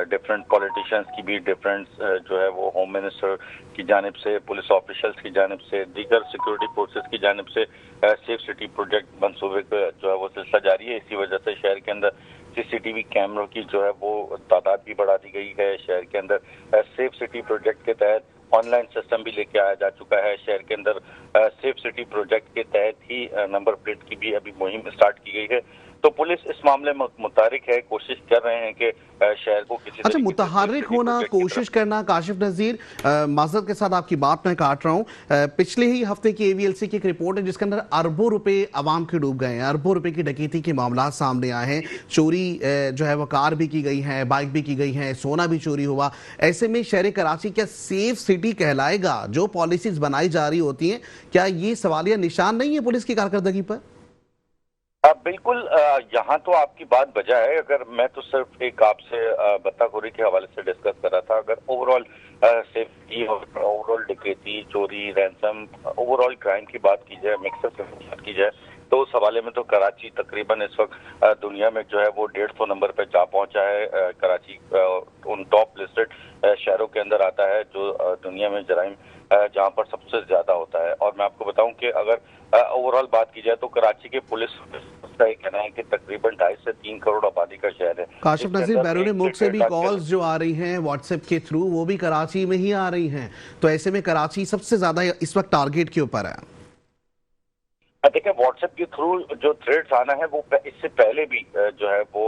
ڈفرینٹ پولیٹیشنز کی بھی, ڈفرینٹ جو ہے وہ ہوم منسٹر کی جانب سے, پولیس آفیشلز کی جانب سے, دیگر سیکیورٹی فورسز کی جانب سے سیف سٹی پروجیکٹ منصوبے کا جو ہے وہ سلسلہ جاری ہے. اسی وجہ سے شہر کے اندر CCTV کیمروں کی جو ہے وہ تعداد بھی بڑھا دی گئی ہے. شہر کے اندر سیف سٹی پروجیکٹ کے تحت آن لائن سسٹم بھی لے کے آیا جا چکا ہے. شہر کے اندر سیف سٹی پروجیکٹ کے تحت ہی نمبر پلیٹ کی بھی ابھی مہم اسٹارٹ کی گئی ہے. तो पुलिस इस मामले में मुतहरिक है, कोशिश कर रहे हैं कि शहर को किसी अच्छा, तरीके से मुतहर्रिक होना, कोशिश करना। काशिफ नज़ीर, माज़रत के साथ आपकी बात मैं काट रहा हूँ, पिछले ही हफ्ते की AVLC की एक रिपोर्ट है जिसके अंदर अरबों रुपए आवाम के डूब गए हैं, अरबों रुपए की डकैती के मामला सामने आए हैं, चोरी जो है वो कार भी की गई है, बाइक भी की गई है, सोना भी चोरी हुआ। ऐसे में शहर कराची क्या सेफ सिटी कहलाएगा? जो पॉलिसीज बनाई जा रही होती हैं, क्या ये सवालिया निशान नहीं है पुलिस की कारकर्दगी पर? बिल्कुल, यहाँ तो आपकी बात बजा है। अगर मैं तो सिर्फ एक आपसे बत्ताखोरी के हवाले से डिस्कस कर रहा था, अगर ओवरऑल सेफ्टी और ओवरऑल डकैती, चोरी, रैंसम, ओवरऑल क्राइम की बात की जाए, मिक्सअप की बात की जाए, तो उस हवाले में तो कराची तकरीबन इस वक्त दुनिया में जो है वो 150 नंबर पे जा पहुंचा है। कराची उन टॉप लिस्टेड शहरों के अंदर आता है जो दुनिया में जराइम जहां पर सबसे ज्यादा होता है। और मैं आपको बताऊं कि अगर ओवरऑल बात की जाए तो कराची के पुलिस का ये कहना है कि तकरीबन 2.5 से 3 करोड़ आबादी का शहर है। काशिफ नज़ीर, बैरून मुल्क से भी कॉल्स जो आ रही हैं व्हाट्सएप के थ्रू, वो भी कराची में ही आ रही हैं, तो ऐसे में कराची सबसे ज्यादा इस वक्त टारगेट के ऊपर है। देखिए, व्हाट्सएप के थ्रू जो थ्रेड्स आना है वो इससे पहले भी जो है वो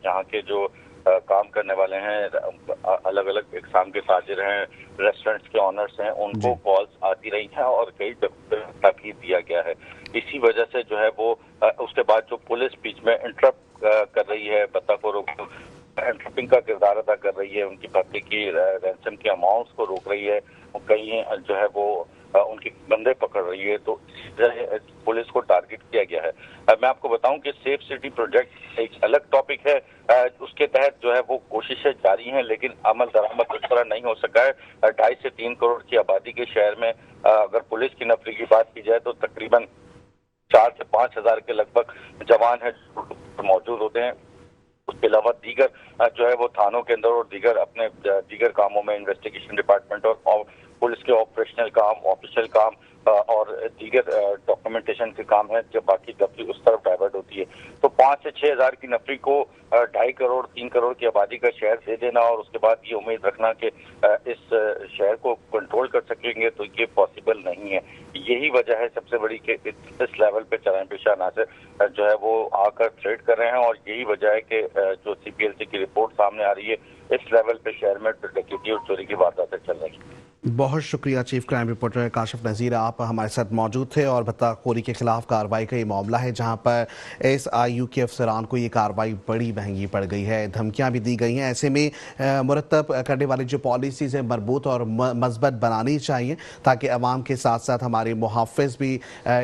यहाँ के जो काम करने वाले हैं, अलग अलग इकसाम के ताजिर हैं, रेस्टोरेंट्स के ऑनर्स हैं, उनको कॉल्स आती रही हैं और कई ताकीद दिया गया है। इसी वजह से जो है वो उसके बाद जो पुलिस बीच में इंटरप्ट कर रही है, बत्ताखोरों को इंटरप्टिंग का किरदार अदा कर रही है, उनकी भत्ते की रैंसम के अमाउंट्स को रोक रही है, कई जो है वो उनके बंदे पकड़ रही है, तो पुलिस को टारगेट किया गया है। मैं आपको बताऊं कि सेफ सिटी प्रोजेक्ट एक अलग टॉपिक है, उसके तहत जो है वो कोशिशें जारी हैं, लेकिन अमल दरामद इस तरह नहीं हो सका है। 2.5 से 3 करोड़ की आबादी के शहर में अगर पुलिस की नफरी की बात की जाए तो तकरीबन 4 से 5 हजार के लगभग जवान है मौजूद होते हैं। उसके अलावा दीगर जो है वो थानों के अंदर और दीगर कामों में इन्वेस्टिगेशन डिपार्टमेंट और पुलिस के ऑपरेशनल काम, ऑफिशियल काम और दीगर डॉक्यूमेंटेशन के काम है, जब बाकी नफरी उस तरफ डाइवर्ट होती है। तो 5 से 6 हजार की नफरी को 2.5 करोड़ 3 करोड़ की आबादी का शहर दे देना और उसके बाद ये उम्मीद रखना कि इस शहर को कंट्रोल कर सकेंगे, तो ये पॉसिबल नहीं है। यही वजह है सबसे बड़ी कि इस लेवल पे चराई पेशा नाज़िर जो है वो आकर थ्रेट कर रहे हैं, और यही वजह है कि जो CPLC की रिपोर्ट सामने आ रही है, इस लेवल पे शहर में डकैती और चोरी की वारदातें चल रही हैं। बहुत शुक्रिया चीफ क्राइम रिपोर्टर काशिफ नज़ीर, आप हमारे साथ मौजूद थे। और बत्ताखोरी के खिलाफ कार्रवाई का ये मामला है जहां पर SIU के अफसरान को ये कार्रवाई बड़ी महंगी पड़ गई है, धमकियां भी दी गई हैं। ऐसे में मुरतब करने वाली जो पॉलिसीज़ हैं मजबूत और मजबूत बनानी चाहिए ताकि अवाम के साथ साथ हमारे मुहाफ़िज़ भी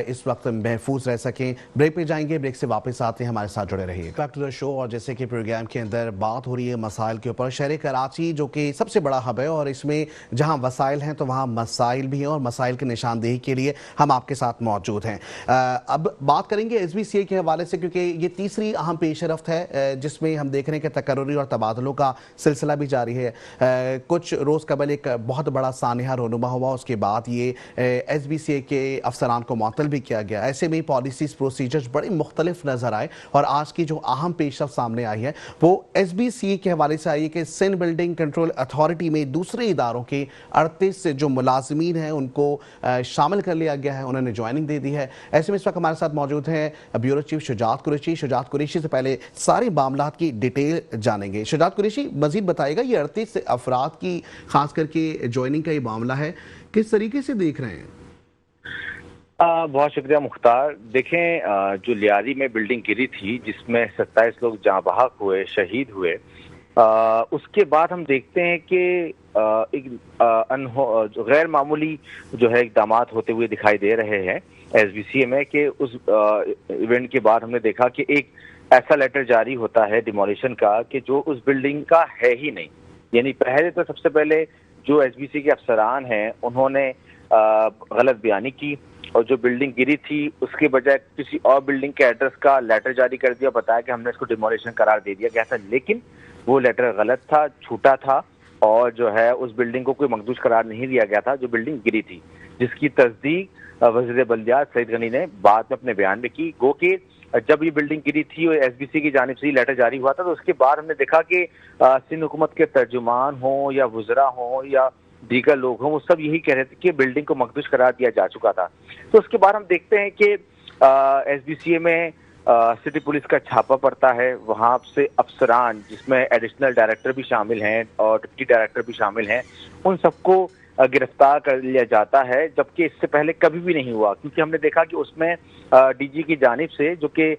इस वक्त महफूज रह सकें। ब्रेक पे जाएंगे, ब्रेक से वापस आते हैं, हमारे साथ जुड़े रहिए। Back to the show. और जैसे कि प्रोग्राम के अंदर बात हो रही है मसाइल के ऊपर, शहर कराची जो कि सबसे बड़ा हब है और इसमें जहाँ वसाइल हैं तो वहाँ मसाइल भी हैं, और मसाइल की निशानदेही के लिए हम आपके साथ मौजूद हैं। अब बात करेंगे SBCA के हवाले से, क्योंकि ये तीसरी अहम पेशरफ्त है जिसमें हम देख रहे हैं कि तकर्रुरी और तबादलों का सिलसिला भी जारी है। कुछ रोज़ कबल एक बहुत बड़ा सानिहा रोनुमा हुआ, उसके बाद ये SBCA के अफसरान को मुअत्तल भी किया गया। ऐसे में पॉलिसीज प्रोसीजर्स बड़े मुख्तलिफ नज़र आए, और आज की जो अहम पेशरफ्त सामने आई है वो SBCA के हवाले से आई है कि सिंध बिल्डिंग कंट्रोल अथॉरिटी में दूसरे इदारों के 38 जो मुलाजमीन हैं उनको शामिल कर लिया गया है, उन्होंने ज्वाइनिंग दे दी है। ऐसे में इस वक्त हमारे साथ मौजूद हैं ब्यूरो चीफ शुजात कुरैशी। शुजात कुरैशी से पहले सारे मामला की डिटेल जानेंगे। शुजात कुरैशी, मजीद बताएगा, ये 38 अफराद की खास करके ज्वाइनिंग का ये मामला है, किस तरीके से देख रहे हैं? बहुत शुक्रिया मुख्तार। देखें, जो लियारी में बिल्डिंग गिरी थी जिसमें 27 लोग जाँ बहक हुए, शहीद हुए, उसके बाद हम देखते हैं कि एक गैर मामूली जो है इक़दामात होते हुए दिखाई दे रहे हैं SBCA में, कि उस इवेंट के बाद हमने देखा कि एक ऐसा लेटर जारी होता है डिमोलिशन का कि जो उस बिल्डिंग का है ही नहीं। यानी पहले तो सबसे पहले जो SBCA के अफसरान हैं उन्होंने गलत बयानी की, और जो बिल्डिंग गिरी थी उसके बजाय किसी और बिल्डिंग के एड्रेस का लेटर जारी कर दिया, बताया कि हमने इसको डिमोलिशन करार दे दिया गया था, लेकिन वो लेटर गलत था, झूठा था, और जो है उस बिल्डिंग को कोई मखदूश करार नहीं दिया गया था जो बिल्डिंग गिरी थी, जिसकी तस्दीक वज़ीर बल्दियात सईद गनी ने बाद में अपने बयान में की। गो कि जब ये बिल्डिंग गिरी थी और SBCA की जानिब से लेटर जारी हुआ था, तो उसके बाद हमने देखा कि सिंध हुकूमत के तर्जुमान हों या वज़रा हों या दीगर लोग हों, वो सब यही कह रहे थे कि बिल्डिंग को मखदूश करार दिया जा चुका था। तो उसके बाद हम देखते हैं कि SBCA में सिटी पुलिस का छापा पड़ता है, वहाँ से अफसरान जिसमें एडिशनल डायरेक्टर भी शामिल हैं और डिप्टी डायरेक्टर भी शामिल हैं, उन सबको गिरफ्तार कर लिया जाता है, जबकि इससे पहले कभी भी नहीं हुआ। क्योंकि हमने देखा कि उसमें डीजी की जानिब से, जो कि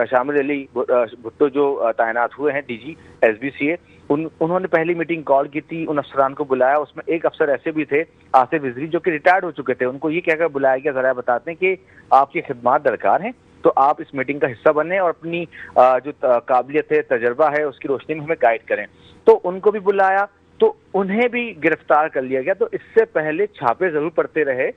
शामिर अली भुट्टो जो तैनात हुए हैं डीजी एसबीसीए, उन्होंने पहली मीटिंग कॉल की थी, उन अफसरान को बुलाया। उसमें एक अफसर ऐसे भी थे, आसिफ रिजवी, जो कि रिटायर्ड हो चुके थे। उनको ये कहकर बुलाया गया, जरा बताते हैं कि आपकी खिदमत दरकार है, तो आप इस मीटिंग का हिस्सा बने और अपनी जो काबिलियत है, तजर्बा है, उसकी रोशनी में हमें गाइड करें। तो उनको भी बुलाया, तो उन्हें भी गिरफ्तार कर लिया गया। तो इससे पहले छापे जरूर पड़ते रहे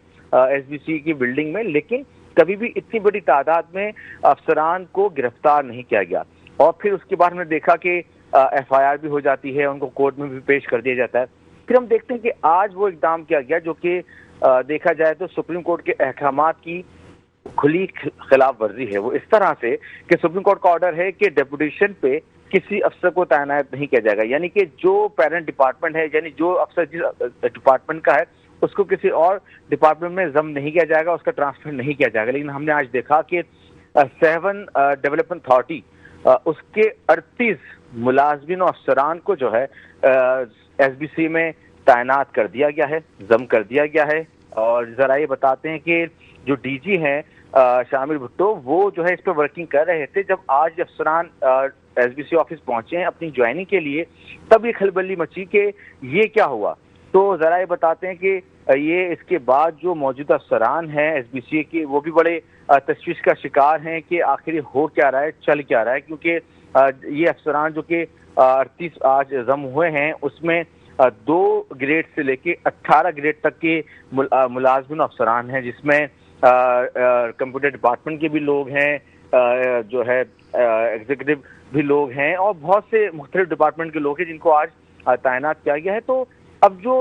एसबीसी की बिल्डिंग में, लेकिन कभी भी इतनी बड़ी तादाद में अफसरान को गिरफ्तार नहीं किया गया। और फिर उसके बाद हमने देखा कि एफआईआर भी हो जाती है, उनको कोर्ट में भी पेश कर दिया जाता है। फिर हम देखते हैं कि आज वो इकदाम किया गया, जो कि देखा जाए तो सुप्रीम कोर्ट के अहकामात की खुली खिलाफ वर्जी है। वो इस तरह से कि सुप्रीम कोर्ट का ऑर्डर है कि डेपुटेशन पे किसी अफसर को तैनात नहीं किया जाएगा, यानी कि जो पेरेंट डिपार्टमेंट है, यानी जो अफसर जिस डिपार्टमेंट का है, उसको किसी और डिपार्टमेंट में जम नहीं किया जाएगा, उसका ट्रांसफर नहीं किया जाएगा। लेकिन हमने आज देखा कि 7 डेवलपमेंट अथॉरिटी उसके 38 मुलाजमिन और अफसरान को जो है एसबीसी में तैनात कर दिया गया है, जम कर दिया गया है। और जरा ये बताते हैं कि जो डीजी हैं शामिर भुट्टो, वो जो है इस पर वर्किंग कर रहे थे। जब आज अफसरान एसबीसी ऑफिस पहुंचे हैं अपनी ज्वाइनिंग के लिए, तब ये खलबली मची कि ये क्या हुआ। तो जरा ये बताते हैं कि ये इसके बाद जो मौजूदा अफसरान हैं एसबीसी के, वो भी बड़े तशवीश का शिकार हैं कि आखिर हो क्या रहा है, चल क्या रहा है। क्योंकि ये अफसरान जो कि 38 आज जम हुए हैं, उसमें 2 ग्रेड से लेके 18 ग्रेड तक के मुलाजमिन अफसरान हैं, जिसमें कंप्यूटर डिपार्टमेंट के भी लोग हैं, जो है एग्जीक्यूटिव भी लोग हैं, और बहुत से मुख्तलिफ डिपार्टमेंट के लोग हैं जिनको आज तैनात किया गया है। तो अब जो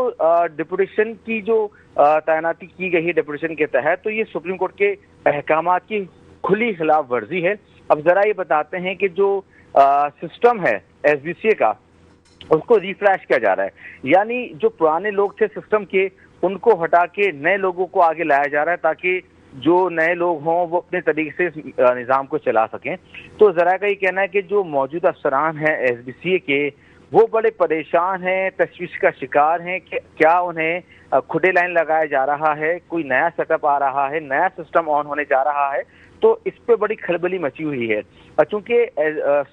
डिप्यूटेशन की जो तैनाती की गई है डिप्यूटेशन के तहत, तो ये सुप्रीम कोर्ट के अहकामात की खुली खिलाफ वर्जी है। अब जरा ये बताते हैं कि जो सिस्टम है एसबीसीए का, उसको रिफ्रेश किया जा रहा है, यानी जो पुराने लोग थे सिस्टम के, उनको हटा के नए लोगों को आगे लाया जा रहा है, ताकि जो नए लोग हों वो अपने तरीके से इस निज़ाम को चला सकें। तो जरा का ये कहना है कि जो मौजूदा अफसरान हैं एसबीसीए के, वो बड़े परेशान हैं, तशवीश का शिकार हैं कि क्या उन्हें खुदे लाइन लगाया जा रहा है, कोई नया सेटअप आ रहा है, नया सिस्टम ऑन होने जा रहा है। तो इस पे बड़ी खलबली मची हुई है, चूंकि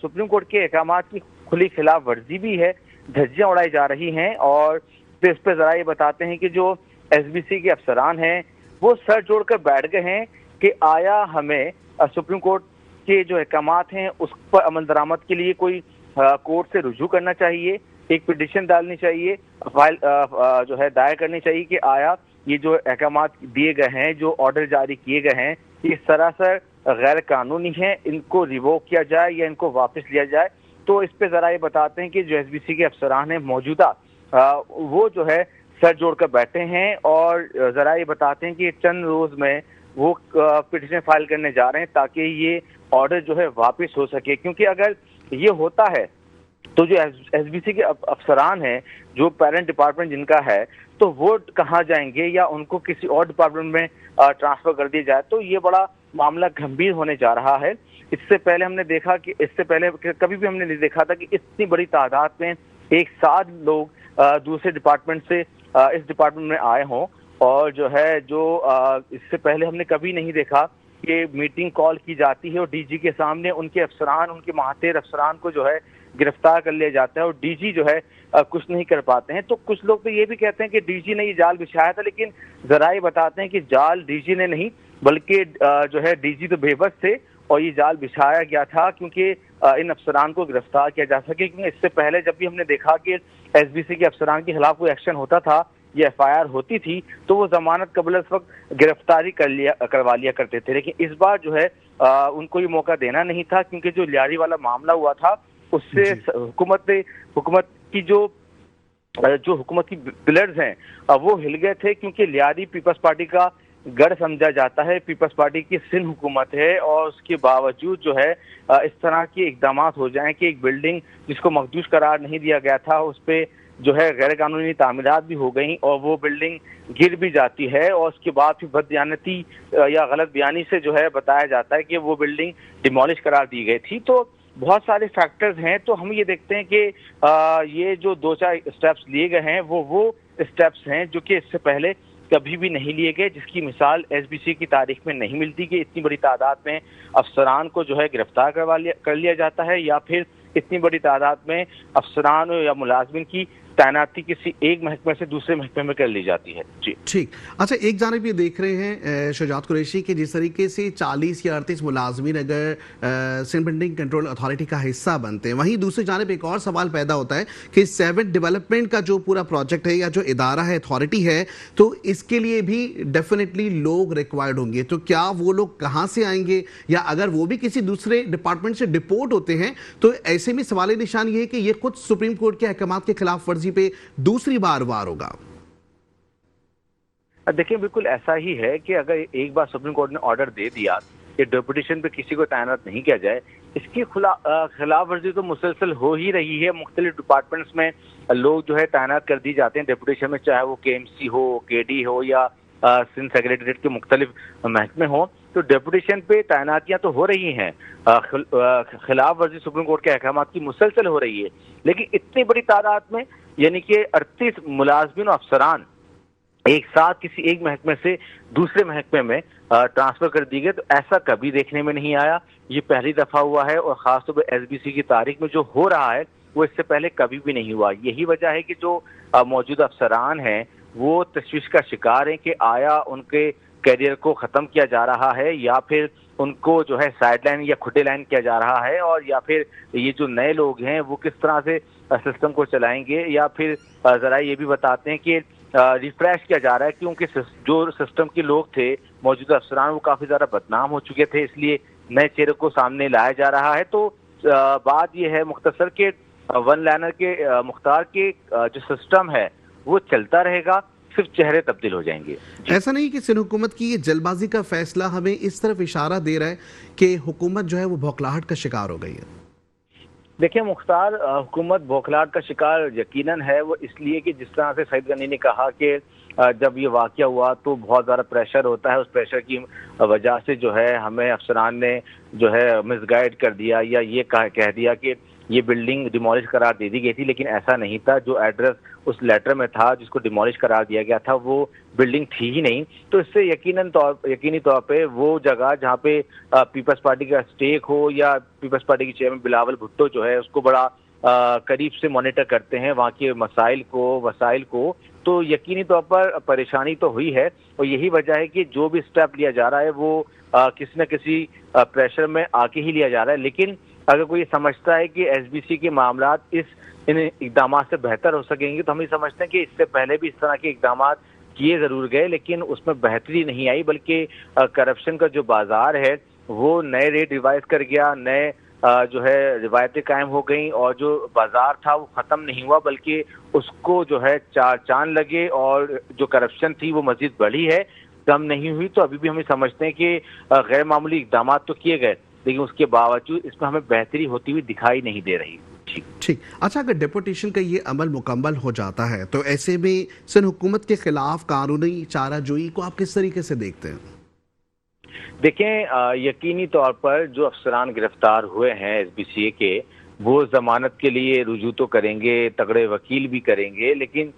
सुप्रीम कोर्ट के अहकामात की खुली खिलाफ वर्जी भी है, धज्जियां उड़ाई जा रही हैं। और फिर इस पे जरा ये बताते हैं कि जो एसबीसी के अफसरान हैं, वो सर जोड़कर बैठ गए हैं कि आया हमें सुप्रीम कोर्ट के जो अहकामात हैं उस पर अमल दरामद के लिए कोई कोर्ट से रुजू करना चाहिए, एक पिटीशन डालनी चाहिए, फाइल जो है दायर करनी चाहिए कि आया ये जो अहकामात दिए गए हैं, जो ऑर्डर जारी किए गए हैं, ये सरासर गैर कानूनी है, इनको रिवोक किया जाए या इनको वापस लिया जाए। तो इस पे जरा ये बताते हैं कि जो एसबीसी के अफसरान हैं मौजूदा, वो जो है सर जोड़कर बैठे हैं, और जरा ये बताते हैं कि चंद रोज में वो पिटीशन फाइल करने जा रहे हैं ताकि ये ऑर्डर जो है वापस हो सके। क्योंकि अगर ये होता है तो जो एसबीसी के अफसरान हैं, जो पेरेंट डिपार्टमेंट जिनका है, तो वो कहाँ जाएंगे, या उनको किसी और डिपार्टमेंट में ट्रांसफर कर दिया जाए, तो ये बड़ा मामला गंभीर होने जा रहा है। इससे पहले हमने देखा कि इससे पहले कभी भी हमने नहीं देखा था कि इतनी बड़ी तादाद में एक साथ लोग दूसरे डिपार्टमेंट से इस डिपार्टमेंट में आए हों। और जो है जो इससे पहले हमने कभी नहीं देखा कि मीटिंग कॉल की जाती है और डीजी के सामने उनके अफसरान, उनके महातेर अफसरान को जो है गिरफ्तार कर लिया जाता है, और डीजी जो है कुछ नहीं कर पाते हैं। तो कुछ लोग तो ये भी कहते हैं कि डीजी ने ये जाल बिछाया था, लेकिन जरा ये बताते हैं कि जाल डीजी ने नहीं, बल्कि जो है डीजी तो बेबस थे और ये जाल बिछाया गया था क्योंकि इन अफसरान को गिरफ्तार किया जा सके। क्योंकि इससे पहले जब भी हमने देखा कि एसबीसी के अफसरान के खिलाफ कोई एक्शन होता था, ये एफआईआर होती थी, तो वो जमानत कबल इस वक्त गिरफ्तारी करवा लिया करते थे। लेकिन इस बार जो है उनको ये मौका देना नहीं था, क्योंकि जो लियारी वाला मामला हुआ था उससे हुकूमत की जो हुकूमत की पिलर्स हैं वो हिल गए थे। क्योंकि लियारी पीपल्स पार्टी का गढ़ समझा जाता है, पीपल्स पार्टी की सिंध हुकूमत है, और उसके बावजूद जो है इस तरह के इकदाम हो जाएं कि एक बिल्डिंग जिसको मखदूश करार नहीं दिया गया था, उस पे جو ہے غیر قانونی تعمیرات بھی ہو گئیں اور وہ بلڈنگ گر بھی جاتی ہے اور اس کے بعد پھر بددیانتی یا غلط بیانی سے جو ہے بتایا جاتا ہے کہ وہ بلڈنگ ڈیمولش قرار دی گئی تھی. تو بہت سارے فیکٹرز ہیں. تو ہم یہ دیکھتے ہیں کہ یہ جو 2-4 اسٹیپس لیے گئے ہیں وہ اسٹیپس ہیں جو کہ اس سے پہلے کبھی بھی نہیں لیے گئے, جس کی مثال ایس بی سی کی تاریخ میں نہیں ملتی کہ اتنی بڑی تعداد میں افسران کو جو ہے گرفتار کر لیا جاتا ہے یا پھر اتنی بڑی تعداد میں افسران یا ملازمین کی تعیناتی کسی ایک محکمے سے دوسرے محکمے میں کر لی جاتی ہے. جی ٹھیک. اچھا, ایک جانب یہ دیکھ رہے ہیں شجاعت قریشی کہ جس طریقے سے 40 یا 38 ملازمین اگر سندھ بلڈنگ کنٹرول اتھارٹی کا حصہ بنتے ہیں, وہیں دوسری جانب ایک اور سوال پیدا ہوتا ہے کہ 7 ڈیولپمنٹ کا جو پورا پروجیکٹ ہے یا جو ادارہ ہے, اتھارٹی ہے, تو اس کے لیے بھی ڈیفینیٹلی لوگ ریکوائرڈ ہوں گے. تو کیا وہ لوگ کہاں سے آئیں گے, یا اگر وہ بھی کسی دوسرے ڈپارٹمنٹ سے ڈپورٹ ہوتے ہیں تو ایسے میں سوال نشان یہ ہے کہ یہ خود سپریم کورٹ کے احکامات کے خلاف ورزی پہ دوسری بار وار ہوگا. دیکھیں, بالکل ایسا ہی ہے کہ اگر ایک بار سپریم کورٹ نے آرڈر دے دیا کہ ڈیپوٹیشن پہ کسی کو تعینات نہیں کیا جائے, اس کی خلاف ورزی تو مسلسل ہو ہی رہی ہے. مختلف ڈپارٹمنٹس میں لوگ جو ہے تعینات کر دی جاتے ہیں ڈیپوٹیشن میں, چاہے وہ کے ایم سی ہو, کے ڈی ہو یا سندھ سیکریٹریٹ کے مختلف محکمے ہوں. تو ڈیپوٹیشن پہ تعیناتیاں تو ہو رہی ہیں, خلاف ورزی سپریم کورٹ کے احکامات کی مسلسل ہو رہی ہے, لیکن اتنی بڑی تعداد میں یعنی کہ 38 ملازمین و افسران ایک ساتھ کسی ایک محکمے سے دوسرے محکمے میں ٹرانسفر کر دی گئے, تو ایسا کبھی دیکھنے میں نہیں آیا. یہ پہلی دفعہ ہوا ہے اور خاص طور پہ ایس بی سی کی تاریخ میں جو ہو رہا ہے وہ اس سے پہلے کبھی بھی نہیں ہوا. یہی وجہ ہے کہ جو موجودہ افسران ہیں وہ تشویش کا شکار ہیں کہ آیا ان کے کیریئر کو ختم کیا جا رہا ہے یا پھر ان کو جو ہے سائڈ لائن یا کھٹے لائن کیا جا رہا ہے, اور یا پھر یہ جو نئے لوگ ہیں وہ کس طرح سے سسٹم کو چلائیں گے, یا پھر ذرا یہ بھی بتاتے ہیں کہ ریفریش کیا جا رہا ہے کیونکہ جو سسٹم کے لوگ تھے موجودہ افسران وہ کافی زیادہ بدنام ہو چکے تھے, اس لیے نئے چہرے کو سامنے لایا جا رہا ہے. تو بات یہ ہے مختصر کہ ون لائنر کے مختار کے جو سسٹم ہے وہ چلتا رہے گا, صرف چہرے تبدیل ہو جائیں گے. ایسا نہیں کہ سندھ حکومت کی یہ جلد بازی کا فیصلہ ہمیں اس طرف اشارہ دے رہا ہے کہ حکومت جو ہے وہ بھوکلاہٹ کا شکار ہو گئی ہے. دیکھیں مختار, حکومت بھوکلاہٹ کا شکار یقیناً ہے. وہ اس لیے کہ جس طرح سے سعید غنی نے کہا کہ جب یہ واقعہ ہوا تو بہت زیادہ پریشر ہوتا ہے, اس پریشر کی وجہ سے جو ہے ہمیں افسران نے جو ہے مس گائیڈ کر دیا یا یہ کہہ دیا کہ یہ بلڈنگ ڈیمولش قرار دے دی گئی تھی, لیکن ایسا نہیں تھا. جو ایڈریس اس لیٹر میں تھا جس کو ڈیمولش قرار دیا گیا تھا وہ بلڈنگ تھی ہی نہیں. تو اس سے یقینی طور پہ وہ جگہ جہاں پہ پیپلز پارٹی کا اسٹیک ہو یا پیپلز پارٹی کے چیئرمین بلاول بھٹو جو ہے اس کو بڑا قریب سے مانیٹر کرتے ہیں وہاں کے مسائل کو وسائل کو, تو یقینی طور پر پریشانی تو ہوئی ہے. اور یہی وجہ ہے کہ جو بھی اسٹیپ لیا جا رہا ہے وہ کسی نہ کسی پریشر میں آ کے ہی لیا جا رہا ہے. لیکن اگر کوئی سمجھتا ہے کہ ایس بی سی کے معاملات ان اقدامات سے بہتر ہو سکیں گے, تو ہم یہ سمجھتے ہیں کہ اس سے پہلے بھی اس طرح کے اقدامات کیے ضرور گئے لیکن اس میں بہتری نہیں آئی, بلکہ کرپشن کا جو بازار ہے وہ نئے ریٹ ریوائز کر گیا, نئے جو ہے روایتیں قائم ہو گئیں, اور جو بازار تھا وہ ختم نہیں ہوا بلکہ اس کو جو ہے چار چاند لگے, اور جو کرپشن تھی وہ مزید بڑھی ہے, کم نہیں ہوئی. تو ابھی بھی ہم سمجھتے ہیں کہ غیر معمولی اقدامات تو کیے گئے لیکن اس کے باوجود اس میں ہمیں بہتری ہوتی ہوئی دکھائی نہیں دے رہی. ٹھیک. اچھا, اگر ڈیپوٹیشن کا یہ عمل مکمل ہو جاتا ہے تو ایسے میں سندھ حکومت کے خلاف قانونی چارہ جوئی کو آپ کس طریقے سے دیکھتے ہیں؟ دیکھیں, یقینی طور پر جو افسران گرفتار ہوئے ہیں ایس بی سی اے کے وہ ضمانت کے لیے رجوع تو کریں گے, تگڑے وکیل بھی کریں گے, لیکن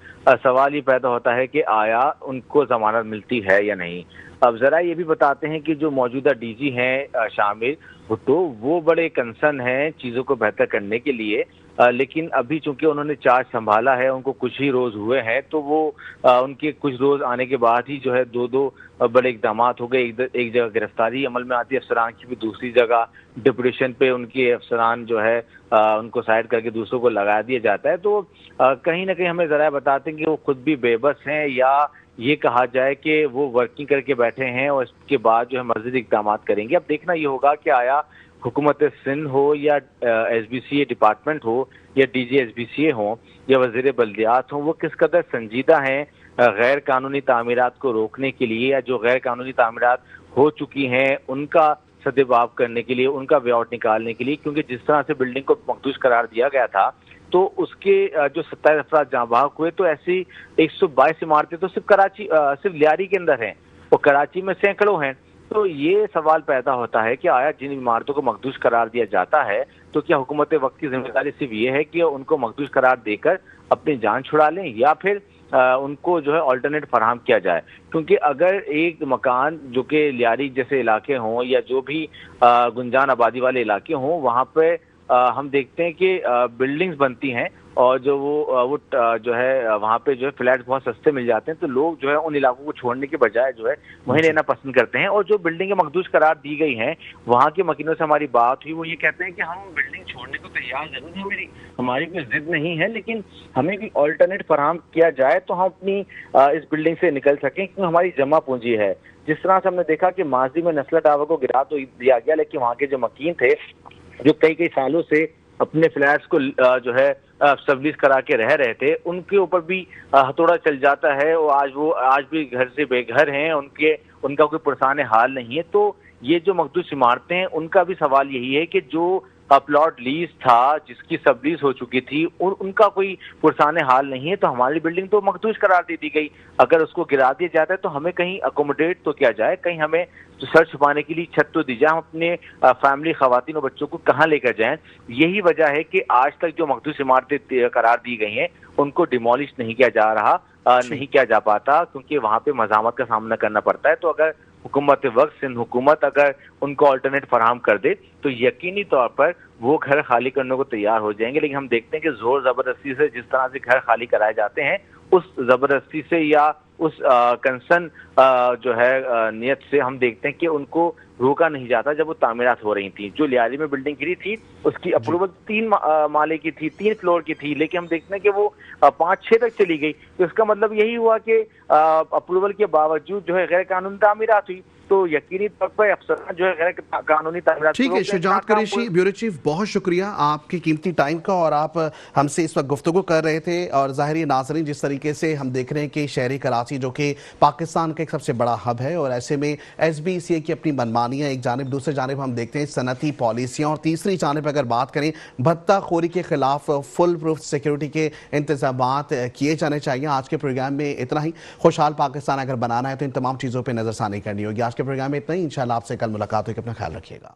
سوال یہ پیدا ہوتا ہے کہ آیا ان کو ضمانت ملتی ہے یا نہیں. اب ذرا یہ بھی بتاتے ہیں کہ جو موجودہ ڈی جی ہیں شامل بھٹو وہ بڑے کنسرن ہیں چیزوں کو بہتر کرنے کے لیے, لیکن ابھی چونکہ انہوں نے چارج سنبھالا ہے, ان کو کچھ ہی روز ہوئے ہیں, تو وہ ان کے کچھ روز آنے کے بعد ہی جو ہے دو بڑے اقدامات ہو گئے. ایک جگہ گرفتاری عمل میں آتی ہے افسران کی, بھی دوسری جگہ ڈپوٹیشن پہ ان کے افسران جو ہے ان کو سائڈ کر کے دوسروں کو لگا دیا جاتا ہے. تو کہیں نہ کہیں ہمیں ذرا بتاتے ہیں کہ وہ خود بھی بے بس ہیں, یا یہ کہا جائے کہ وہ ورکنگ کر کے بیٹھے ہیں اور اس کے بعد جو ہے مزید اقدامات کریں گے. اب دیکھنا یہ ہوگا کہ آیا حکومت سندھ ہو یا S B C A department ہو یا D G S B C A ہوں یا وزیر بلدیات ہوں, وہ کس قدر سنجیدہ ہیں غیر قانونی تعمیرات کو روکنے کے لیے, یا جو غیر قانونی تعمیرات ہو چکی ہیں ان کا سدباب کرنے کے لیے, ان کا وے آؤٹ نکالنے کے لیے. کیونکہ جس طرح سے بلڈنگ کو مخدوش قرار دیا گیا تھا تو اس کے جو 27 افراد جاں بحق ہوئے، تو ایسی 122 عمارتیں تو صرف لیاری کے اندر ہیں اور کراچی میں سینکڑوں ہیں۔ تو یہ سوال پیدا ہوتا ہے کہ آیا جن عمارتوں کو مخدوش قرار دیا جاتا ہے تو کیا حکومت وقت کی ذمہ داری صرف یہ ہے کہ ان کو مخدوش قرار دے کر اپنی جان چھڑا لیں، یا پھر ان کو جو ہے آلٹرنیٹ فراہم کیا جائے؟ کیونکہ اگر ایک مکان جو کہ لیاری جیسے علاقے ہوں یا جو بھی گنجان آبادی والے علاقے ہوں، وہاں پہ ہم دیکھتے ہیں کہ بلڈنگز بنتی ہیں اور جو وہ جو ہے وہاں پہ جو ہے فلیٹس بہت سستے مل جاتے ہیں، تو لوگ جو ہے ان علاقوں کو چھوڑنے کے بجائے جو ہے وہیں لینا پسند کرتے ہیں۔ اور جو بلڈنگیں مخدوش قرار دی گئی ہیں، وہاں کے مکینوں سے ہماری بات ہوئی، وہ یہ کہتے ہیں کہ ہم بلڈنگ چھوڑنے کو تیار ضرور ہیں، ہماری کوئی ضد نہیں ہے، لیکن ہمیں بھی آلٹرنیٹ فراہم کیا جائے تو ہم اپنی اس بلڈنگ سے نکل سکیں، کیونکہ ہماری جمع پونجی ہے۔ جس طرح سے ہم نے دیکھا کہ ماضی میں نسلہ ٹاور کو گرا تو دیا گیا، لیکن وہاں کے جو مکین تھے جو کئی سالوں سے اپنے فلیٹس کو جو ہے سبلیز کرا کے رہ رہے تھے، ان کے اوپر بھی ہتھوڑا چل جاتا ہے، اور وہ آج بھی گھر سے بے گھر ہیں، ان کا کوئی پرسان حال نہیں ہے۔ تو یہ جو مخدوش عمارتیں ہیں، ان کا بھی سوال یہی ہے کہ جو پلاٹ لیز تھا جس کی سبلیز ہو چکی تھی، اور ان کا کوئی پرسان حال نہیں ہے، تو ہماری بلڈنگ تو مخدوش قرار دے دی گئی، اگر اس کو گرا دیا جاتا ہے تو ہمیں کہیں اکوموڈیٹ تو کیا جائے، کہیں ہمیں سر چھپانے کے لیے چھت تو دی جائے، ہم اپنے فیملی خواتین اور بچوں کو کہاں لے کر جائیں؟ یہی وجہ ہے کہ آج تک جو مخدوش عمارتیں قرار دی گئی ہیں ان کو ڈیمولش نہیں کیا جا رہا، نہیں کیا جا پاتا، کیونکہ وہاں پہ مزاحمت کا سامنا کرنا پڑتا ہے۔ تو اگر حکومت وقت سندھ حکومت اگر ان کو آلٹرنیٹ فراہم کر دے تو یقینی طور پر وہ گھر خالی کرنے کو تیار ہو جائیں گے، لیکن ہم دیکھتے ہیں کہ زور زبردستی سے جس طرح سے گھر خالی کرائے جاتے ہیں، اس زبردستی سے یا اس کنسرن جو ہے نیت سے ہم دیکھتے ہیں کہ ان کو روکا نہیں جاتا۔ جب وہ تعمیرات ہو رہی تھیں، جو لیاری میں بلڈنگ گری تھی اس کی اپروول 3 مالے کی تھی، 3 فلور کی تھی، لیکن ہم دیکھتے ہیں کہ وہ 5-6 تک چلی گئی، تو اس کا مطلب یہی ہوا کہ اپروول کے باوجود جو ہے غیر قانونی تعمیرات ہوئی، تو یقینی طور پر افسران جو ہے غیر قانونی تعمیرات۔ ٹھیک ہے، شجاعت قریشی، بیورو چیف، بہت شکریہ آپ کی قیمتی ٹائم کا، اور آپ ہم سے اس وقت گفتگو کر رہے تھے۔ اور ظاہری ناظرین، جس طریقے سے ہم دیکھ رہے ہیں کہ شہری کراچی جو کہ پاکستان کا ایک سب سے بڑا ہب ہے، اور ایسے میں SBCA کی اپنی منمانیاں ایک جانب، دوسری جانب ہم دیکھتے ہیں صنعتی پالیسیاں، اور تیسری جانب اگر بات کریں بھتہ خوری کے خلاف فل پروف سیکیورٹی کے انتظامات کیے جانے چاہیے۔ آج کے پروگرام میں اتنا ہی۔ خوشحال پاکستان اگر بنانا ہے تو ان تمام چیزوں پہ نظر ثانی کرنی ہوگی۔ آج کے پروگرام میں اتنا ہی، انشاءاللہ آپ سے کل ملاقات ہوگی، اپنا خیال رکھیے گا۔